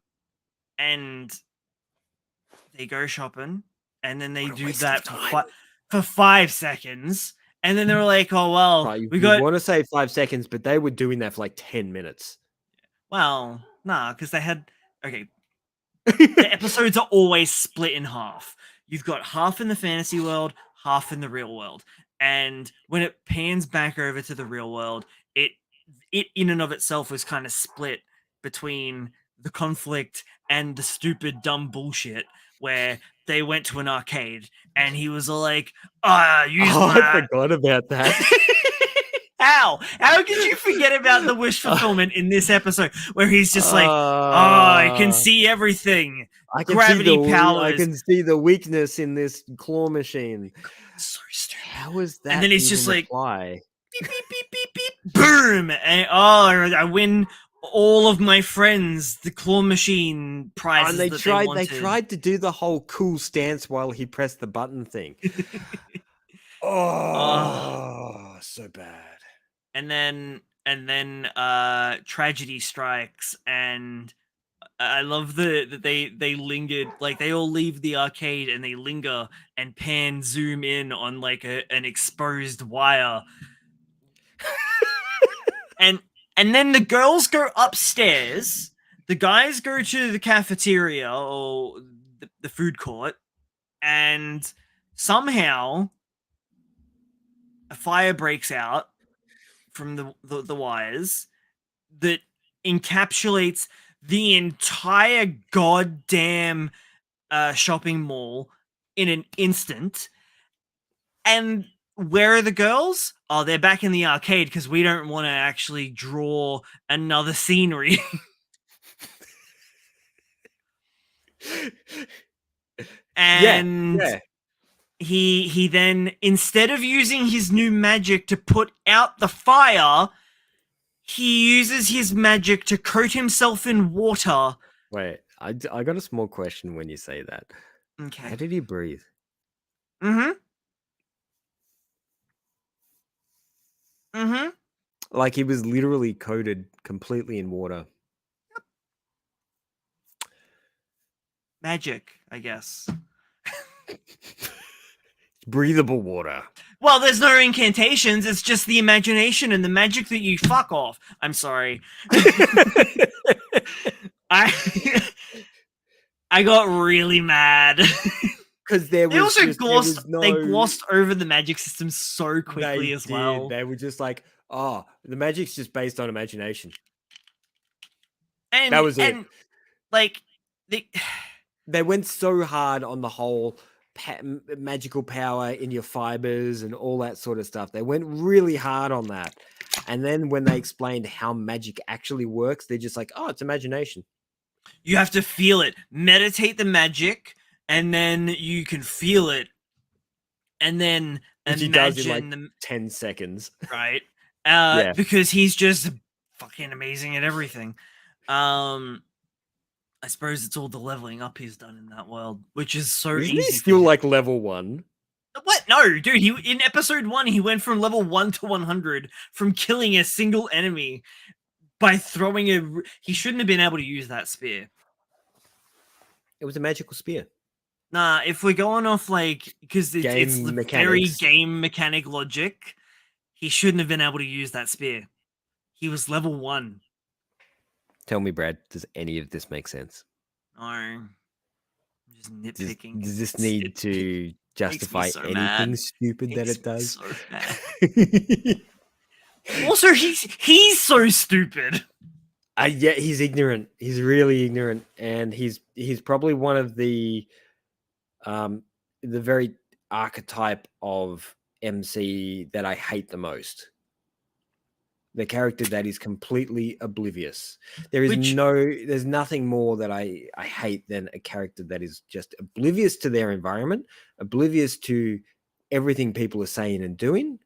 A: they go shopping, and then they do that for 5 seconds, and then they were like, "Oh well,
B: we want to say 5 seconds, but they were doing that for like 10 minutes."
A: Well, nah, because they had the episodes are always split in half. You've got half in the fantasy world, half in the real world. And when it pans back over to the real world, it in and of itself was kind of split between the conflict and the stupid dumb bullshit where they went to an arcade and he was all like, use
B: I
A: my
B: forgot about that.
A: How could you forget about the wish fulfillment in this episode where he's just like, I can see everything. Gravity powers.
B: I can see the weakness in this claw machine.
A: So stupid.
B: How was that?
A: And then it's just like,
B: apply?
A: beep, beep, beep, beep, beep, boom. And I win all of my friends the claw machine prizes.
B: And
A: they
B: tried to do the whole cool stance while he pressed the button thing. So bad.
A: And then tragedy strikes, and I love that they lingered, like they all leave the arcade and they linger and zoom in on like an exposed wire. and then the girls go upstairs, the guys go to the cafeteria or the food court, and somehow a fire breaks out from the wires that encapsulates the entire goddamn shopping mall in an instant. And where are the girls? Oh, they're back in the arcade because we don't want to actually draw another scenery. And
B: yeah.
A: He then, instead of using his new magic to put out the fire, he uses his magic to coat himself in water.
B: Wait, I got a small question when you say that.
A: Okay.
B: How did he breathe? Like he was literally coated completely in water.
A: Yep. Magic, I guess.
B: Breathable water.
A: Well, there's no incantations. It's just the imagination and the magic that you fuck off. I'm sorry. I got really mad
B: because they
A: glossed over the magic system so quickly as well.
B: They were just like, oh, the magic's just based on imagination.
A: And
B: that was it.
A: And like
B: they went so hard on the whole magical power in your fibers and all that sort of stuff. They went really hard on that. And then when they explained how magic actually works, they're just like, oh, it's imagination.
A: You have to feel it. Meditate the magic, and then you can feel it. And then
B: which
A: imagine
B: he does in like 10 seconds.
A: Right. Because he's just fucking amazing at everything. I suppose it's all the leveling up he's done in that world, which is so
B: Isn't
A: easy.
B: He still like level 1?
A: What? No, dude. In episode 1, he went from level 1 to 100 from killing a single enemy by throwing he shouldn't have been able to use that spear.
B: It was a magical spear.
A: Nah, if we're going off like because it's the very game mechanic logic, he shouldn't have been able to use that spear. He was level 1.
B: Tell me, Brad, does any of this make sense?
A: No. I'm just nitpicking.
B: Does this need to justify anything stupid that it does?
A: So mad. Also, he's so stupid.
B: Yeah, he's ignorant. He's really ignorant, and he's probably one of the very archetype of MC that I hate the most. The character that is completely oblivious. There's nothing more that I hate than a character that is just oblivious to their environment, oblivious to everything people are saying and doing.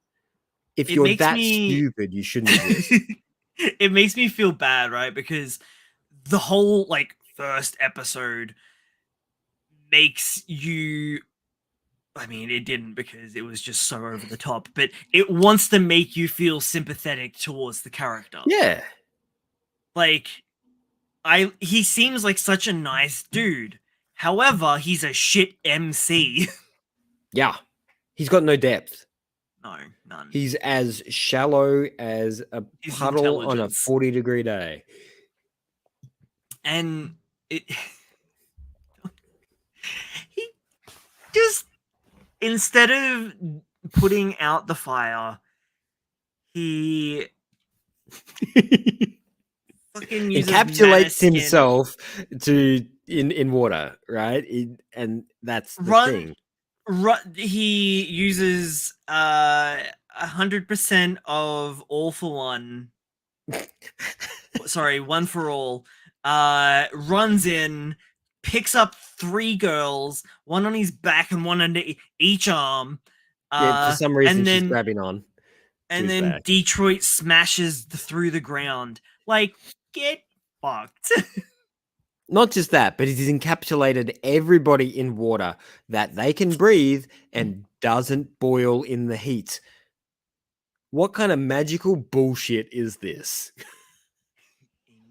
B: If you're that stupid, you shouldn't exist.
A: It makes me feel bad, right? Because the whole like first episode makes you, I mean, it didn't because it was just so over the top, but it wants to make you feel sympathetic towards the character.
B: Yeah.
A: Like, he seems like such a nice dude. However, he's a shit MC.
B: Yeah. He's got no depth.
A: No, none.
B: He's as shallow as a puddle on a 40-degree day.
A: And he just, instead of putting out the fire, he fucking uses mana
B: Encapsulates
A: skin.
B: himself to in water, right? And that's the thing.
A: He uses 100% of All for One. Sorry, One for All. Runs in, picks up 3 girls, one on his back and one under each arm.
B: Yeah, for some reason
A: and
B: she's
A: then
B: grabbing on to
A: and
B: his
A: then
B: back.
A: Detroit smashes through the ground. Like, get fucked.
B: Not just that, but he's encapsulated everybody in water that they can breathe and doesn't boil in the heat. What kind of magical bullshit is this?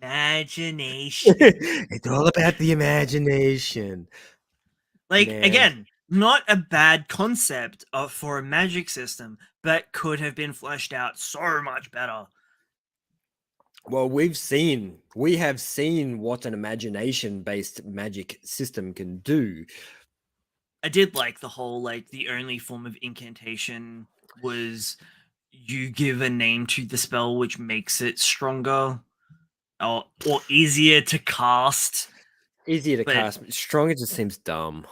A: Imagination.
B: It's all about the imagination.
A: Like,
B: Man.
A: again, not a bad concept for a magic system, but could have been fleshed out so much better.
B: Well, we have seen what an imagination-based magic system can do.
A: I did like the whole, like, the only form of incantation was you give a name to the spell, which makes it stronger or easier to cast.
B: Easier to cast. Stronger just seems dumb.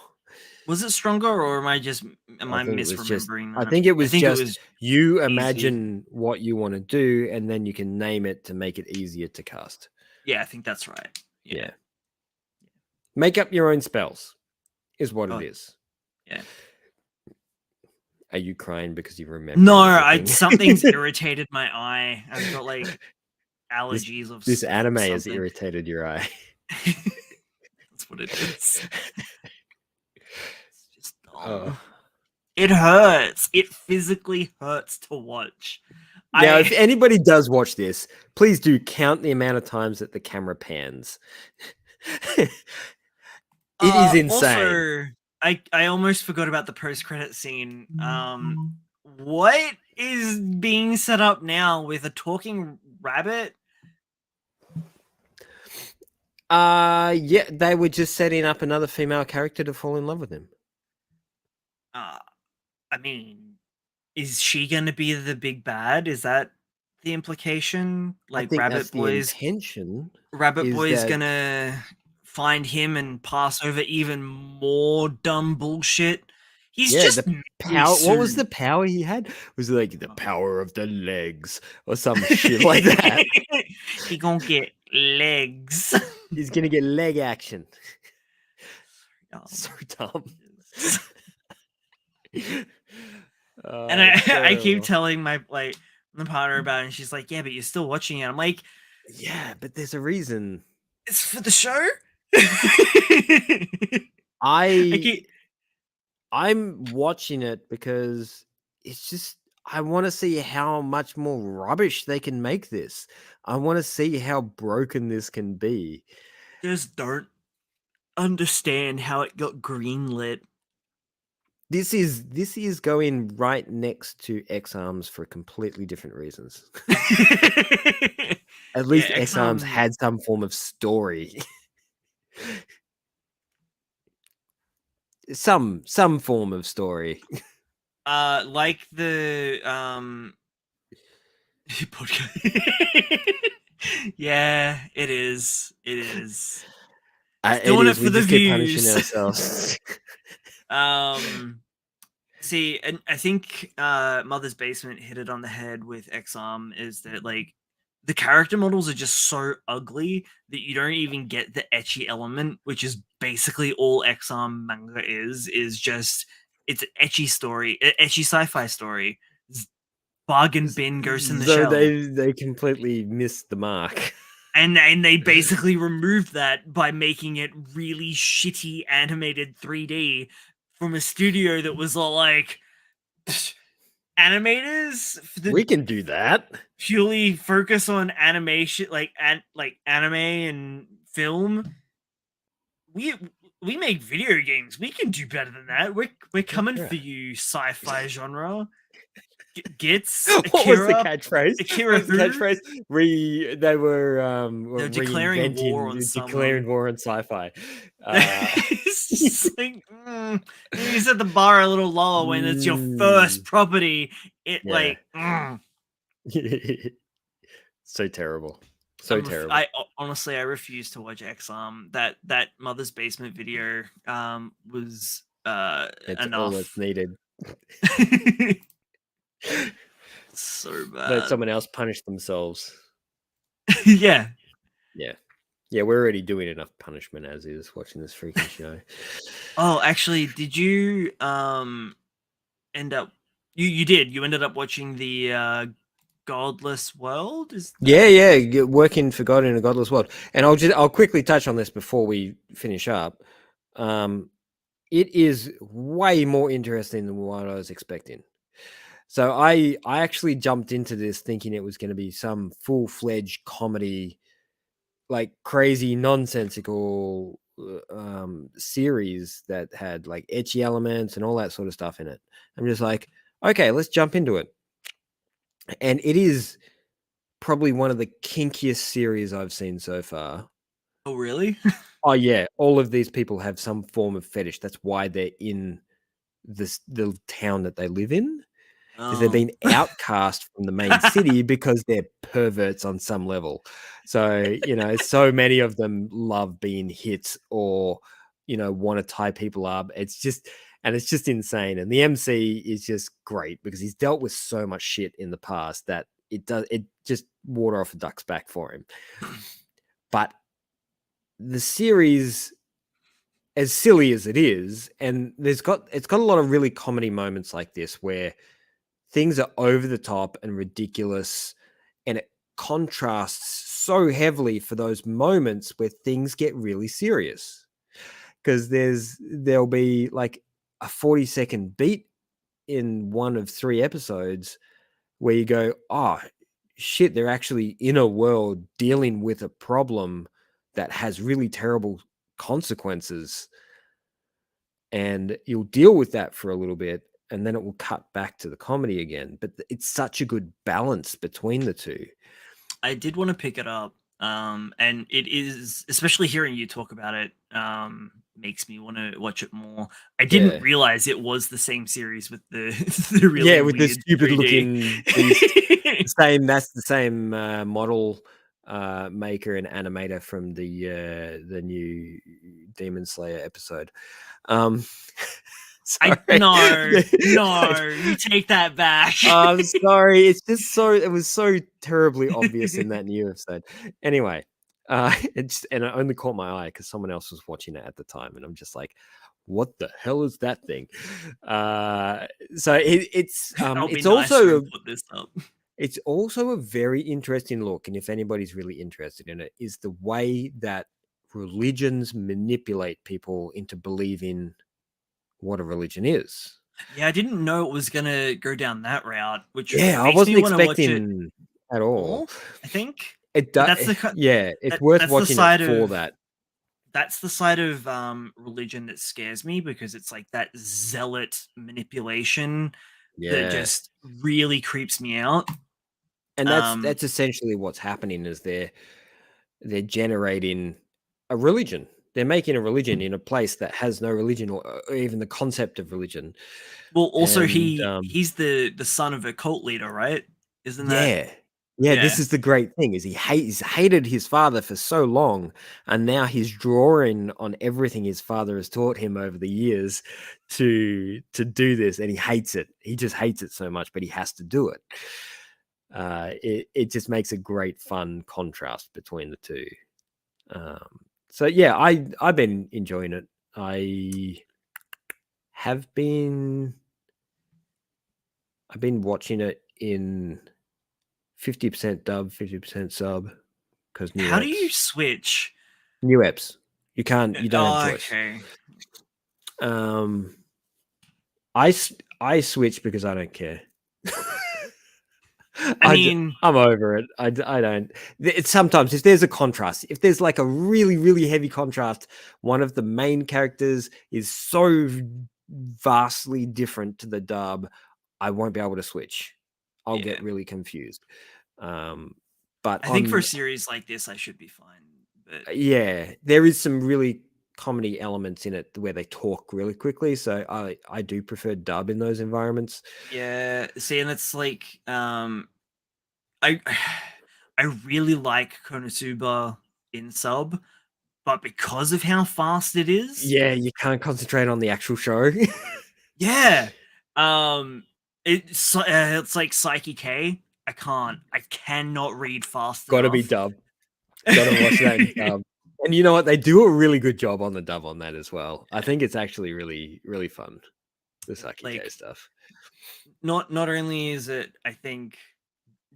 A: Was it stronger, or am I misremembering that?
B: I think it was just you
A: easy.
B: imagine what you want to do, and then you can name it to make it easier to cast.
A: Yeah, I think that's right.
B: Yeah. Make up your own spells is what it is.
A: Yeah.
B: Are you crying because you remember?
A: No, something's irritated my eye. I've got like allergies of
B: this anime
A: something.
B: has irritated your eye.
A: That's what it is. It's just it hurts. It physically hurts to watch.
B: Now, if anybody does watch this, please do count the amount of times that the camera pans. It is insane.
A: Also, I almost forgot about the post-credit scene. What is being set up now with a talking rabbit?
B: Yeah, they were just setting up another female character to fall in love with him.
A: I mean, is she going to be the big bad? Is that the implication? Like,
B: I think Rabbit Boy's intention.
A: Rabbit Boy's going to find him and pass over even more dumb bullshit. He's just
B: the power. What was the power he had? Was it like the power of the legs or some shit like that?
A: He gonna get legs.
B: He's gonna get leg action. So dumb.
A: And I keep telling my partner about it, and she's like, "Yeah, but you're still watching it." I'm like,
B: "Yeah, but there's a reason.
A: It's for the show."
B: I'm watching it because it's just I want to see how much more rubbish they can make this. I want to see how broken this can be.
A: Just don't understand how it got greenlit.
B: This is going right next to X Arms for completely different reasons. At least X Arms had some form of story. some form of story.
A: Like the podcast. Yeah, it is. It is.
B: Doing it for the views. Ourselves.
A: See, and I think Mother's Basement hit it on the head with X-Arm, is that like the character models are just so ugly that you don't even get the ecchi element, which is basically all X-Arm manga is just it's an ecchi story, ecchi sci-fi story. Bargain bin, Ghost in the Shell.
B: They completely missed the mark.
A: And they basically removed that by making it really shitty animated 3D from a studio that was all like, animators,
B: we can do that.
A: Purely focus on animation, like anime and film. We make video games. We can do better than that. We're coming for you, sci-fi genre. Gets
B: What was the
A: Akira.
B: catchphrase?
A: Akira
B: What was the
A: who?
B: catchphrase? They were
A: They're declaring war on
B: declaring
A: someone.
B: war on sci-fi.
A: It's just like you set the bar a little lower when it's your first property. It
B: Yeah.
A: like
B: So terrible. So terrible.
A: I honestly I refuse to watch X. That Mother's Basement video was
B: It's all
A: enough.
B: that's needed.
A: So bad.
B: Let someone else punish themselves.
A: Yeah.
B: Yeah, we're already doing enough punishment as is watching this freaking show.
A: Oh, actually, did you end up you did. You ended up watching the Godless World? Is that...
B: Yeah, working for God in a godless world. And I'll quickly touch on this before we finish up. It is way more interesting than what I was expecting. So I actually jumped into this thinking it was going to be some full-fledged comedy, like crazy nonsensical series that had like ecchi elements and all that sort of stuff in it. I'm just like, okay, let's jump into it. And it is probably one of the kinkiest series I've seen so far.
A: Oh, really?
B: Oh yeah, all of these people have some form of fetish. That's why they're in the town that they live in. Is they've been outcast from the main city because they're perverts on some level. So, so many of them love being hit or, want to tie people up. It's just insane. And the MC is just great because he's dealt with so much shit in the past that it just water off a duck's back for him. But the series, as silly as it is, and it's got a lot of really comedy moments like this where things are over the top and ridiculous, and it contrasts so heavily for those moments where things get really serious. Because there'll be like a 40-second beat in one of 3 episodes where you go, oh shit, they're actually in a world dealing with a problem that has really terrible consequences, and you'll deal with that for a little bit, and then it will cut back to the comedy again. But it's such a good balance between the two.
A: I did want to pick it up, and it is, especially hearing you talk about it, makes me want to watch it more. I didn't realize it was the same series with the really
B: with the stupid
A: 3D.
B: looking beast. That's the same model maker and animator from the new Demon Slayer episode.
A: No, you take that back.
B: I'm sorry. It's just it was so terribly obvious in that new episode. Anyway, and it only caught my eye because someone else was watching it at the time, and I'm just like, what the hell is that thing? So it's also
A: put this up.
B: It's also a very interesting look, and if anybody's really interested in it, is the way that religions manipulate people into believing what a religion is.
A: Yeah, I didn't know it was gonna go down that route. Which
B: I wasn't expecting at all.
A: I think
B: it does. It's worth watching it for that.
A: That's the side of religion that scares me, because it's like that zealot manipulation that just really creeps me out.
B: And that's essentially what's happening, is they're generating a religion. They're making a religion in a place that has no religion or even the concept of religion.
A: Well, also he's the son of a cult leader, right? Isn't that?
B: Yeah, this is the great thing, is he's hated his father for so long, and now he's drawing on everything his father has taught him over the years to do this, and he hates it. He just hates it so much, but he has to do it. It just makes a great fun contrast between the two. So yeah, I've been enjoying it. I've been watching it in 50% dub, 50% sub, because
A: how do you switch
B: new eps? You can't. You don't have choice.
A: Okay.
B: I switch because I don't care.
A: I'm
B: over it. I don't. It's sometimes, if there's a contrast, if there's like a really, really heavy contrast, one of the main characters is so vastly different to the dub, I won't be able to switch. I'll get really confused. But
A: I think for a series like this, I should be fine. But
B: yeah, there is some really comedy elements in it where they talk really quickly, so I do prefer dub in those environments.
A: yeah, see, and it's like I I really like Konosuba in sub, but because of how fast it is,
B: Yeah, you can't concentrate on the actual show.
A: yeah, it's like Psyche K. I cannot read fast
B: Gotta be
A: enough.
B: dub. Gotta watch that in dub. And you know what? They do a really good job on the dub on that as well. I think it's actually really, really fun. The Saki K
A: Like,
B: stuff.
A: not only is it, I think,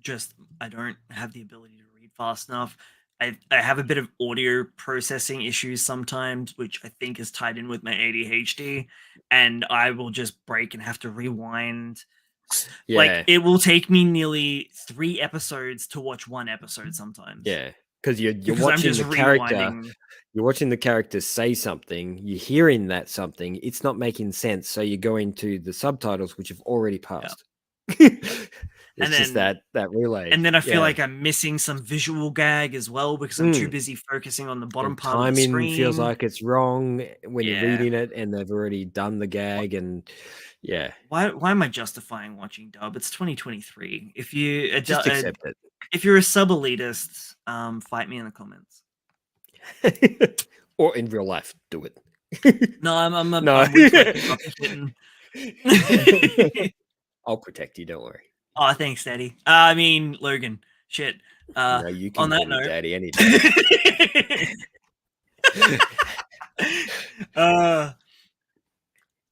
A: just I don't have the ability to read fast enough. I have a bit of audio processing issues sometimes, which I think is tied in with my ADHD, and I will just break and have to rewind. Like,
B: Yeah,
A: it will take me nearly 3 episodes to watch 1 episode sometimes.
B: yeah. Because you're
A: Because I'm
B: watching
A: just
B: the character,
A: rewinding.
B: you're watching the character say something, you're hearing that something, it's not making sense. So you go into the subtitles, which have already
A: Yeah.
B: passed.
A: And
B: It's just
A: then
B: that relay.
A: and then I feel
B: Yeah.
A: like I'm missing some visual gag as well because I'm too busy focusing on the bottom
B: And
A: part of the
B: timing feels
A: screen.
B: like it's wrong when you're
A: Yeah.
B: reading it and they've already done the gag and yeah.
A: Why am I justifying watching dub? It's 2023. If you
B: Just accept it.
A: if you're a sub elitist, fight me in the comments.
B: Or in real life, do it.
A: No, I'm
B: No.
A: I'm with Puppy Kitten.
B: I'll protect you, don't worry.
A: Oh, thanks, Daddy. I mean, Logan. Shit.
B: No, you can
A: On
B: call
A: that
B: me
A: note,
B: daddy any day.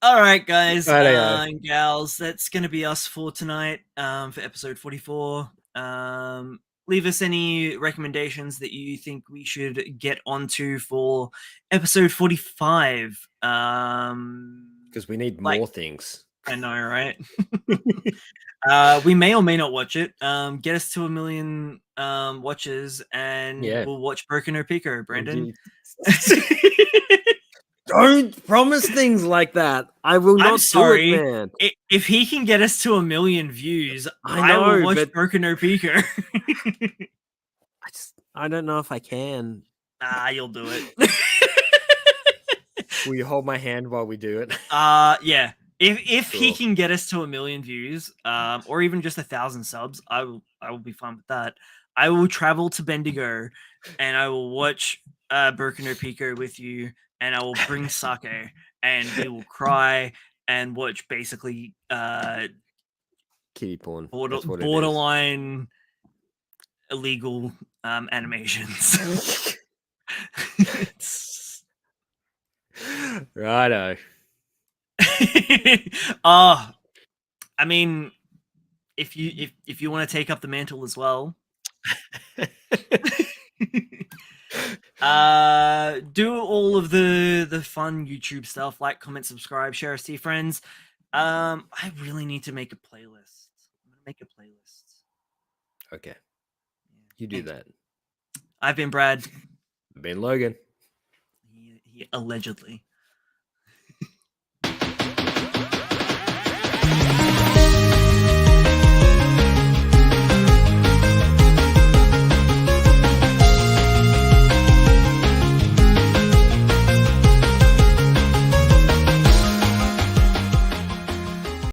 A: All right, guys
B: Righty-o.
A: and gals, that's gonna be us for tonight. For episode 44. Leave us any recommendations that you think we should get onto for episode 45.
B: Because we need
A: Like,
B: more things.
A: I know, right? We may or may not watch it. Get us to 1 million watches, and
B: Yeah.
A: we'll watch Broken no Pico, Brandon.
B: Don't promise things like that. I will
A: I'm
B: not
A: sorry.
B: do it, man.
A: If he can get us to 1 million views,
B: I
A: will
B: know,
A: watch
B: but
A: Broken no Pico.
B: I don't know if I can.
A: You'll do it.
B: Will you hold my hand while we do it?
A: Yeah. If he
B: Sure.
A: can get us to 1 million views, or even just 1,000 subs, I will be fine with that. I will travel to Bendigo, and I will watch Broken no Pico with you, and I will bring sake, and we will cry and watch basically
B: Kitty porn. That's what it is.
A: borderline illegal animations.
B: Righto.
A: I mean, if you want to take up the mantle as well, do all of the fun YouTube stuff, like, comment, subscribe, share us to your friends. I really need to make a playlist. I'm gonna make a playlist.
B: Okay. You do that.
A: I've been Brad.
B: I've been Logan.
A: He allegedly.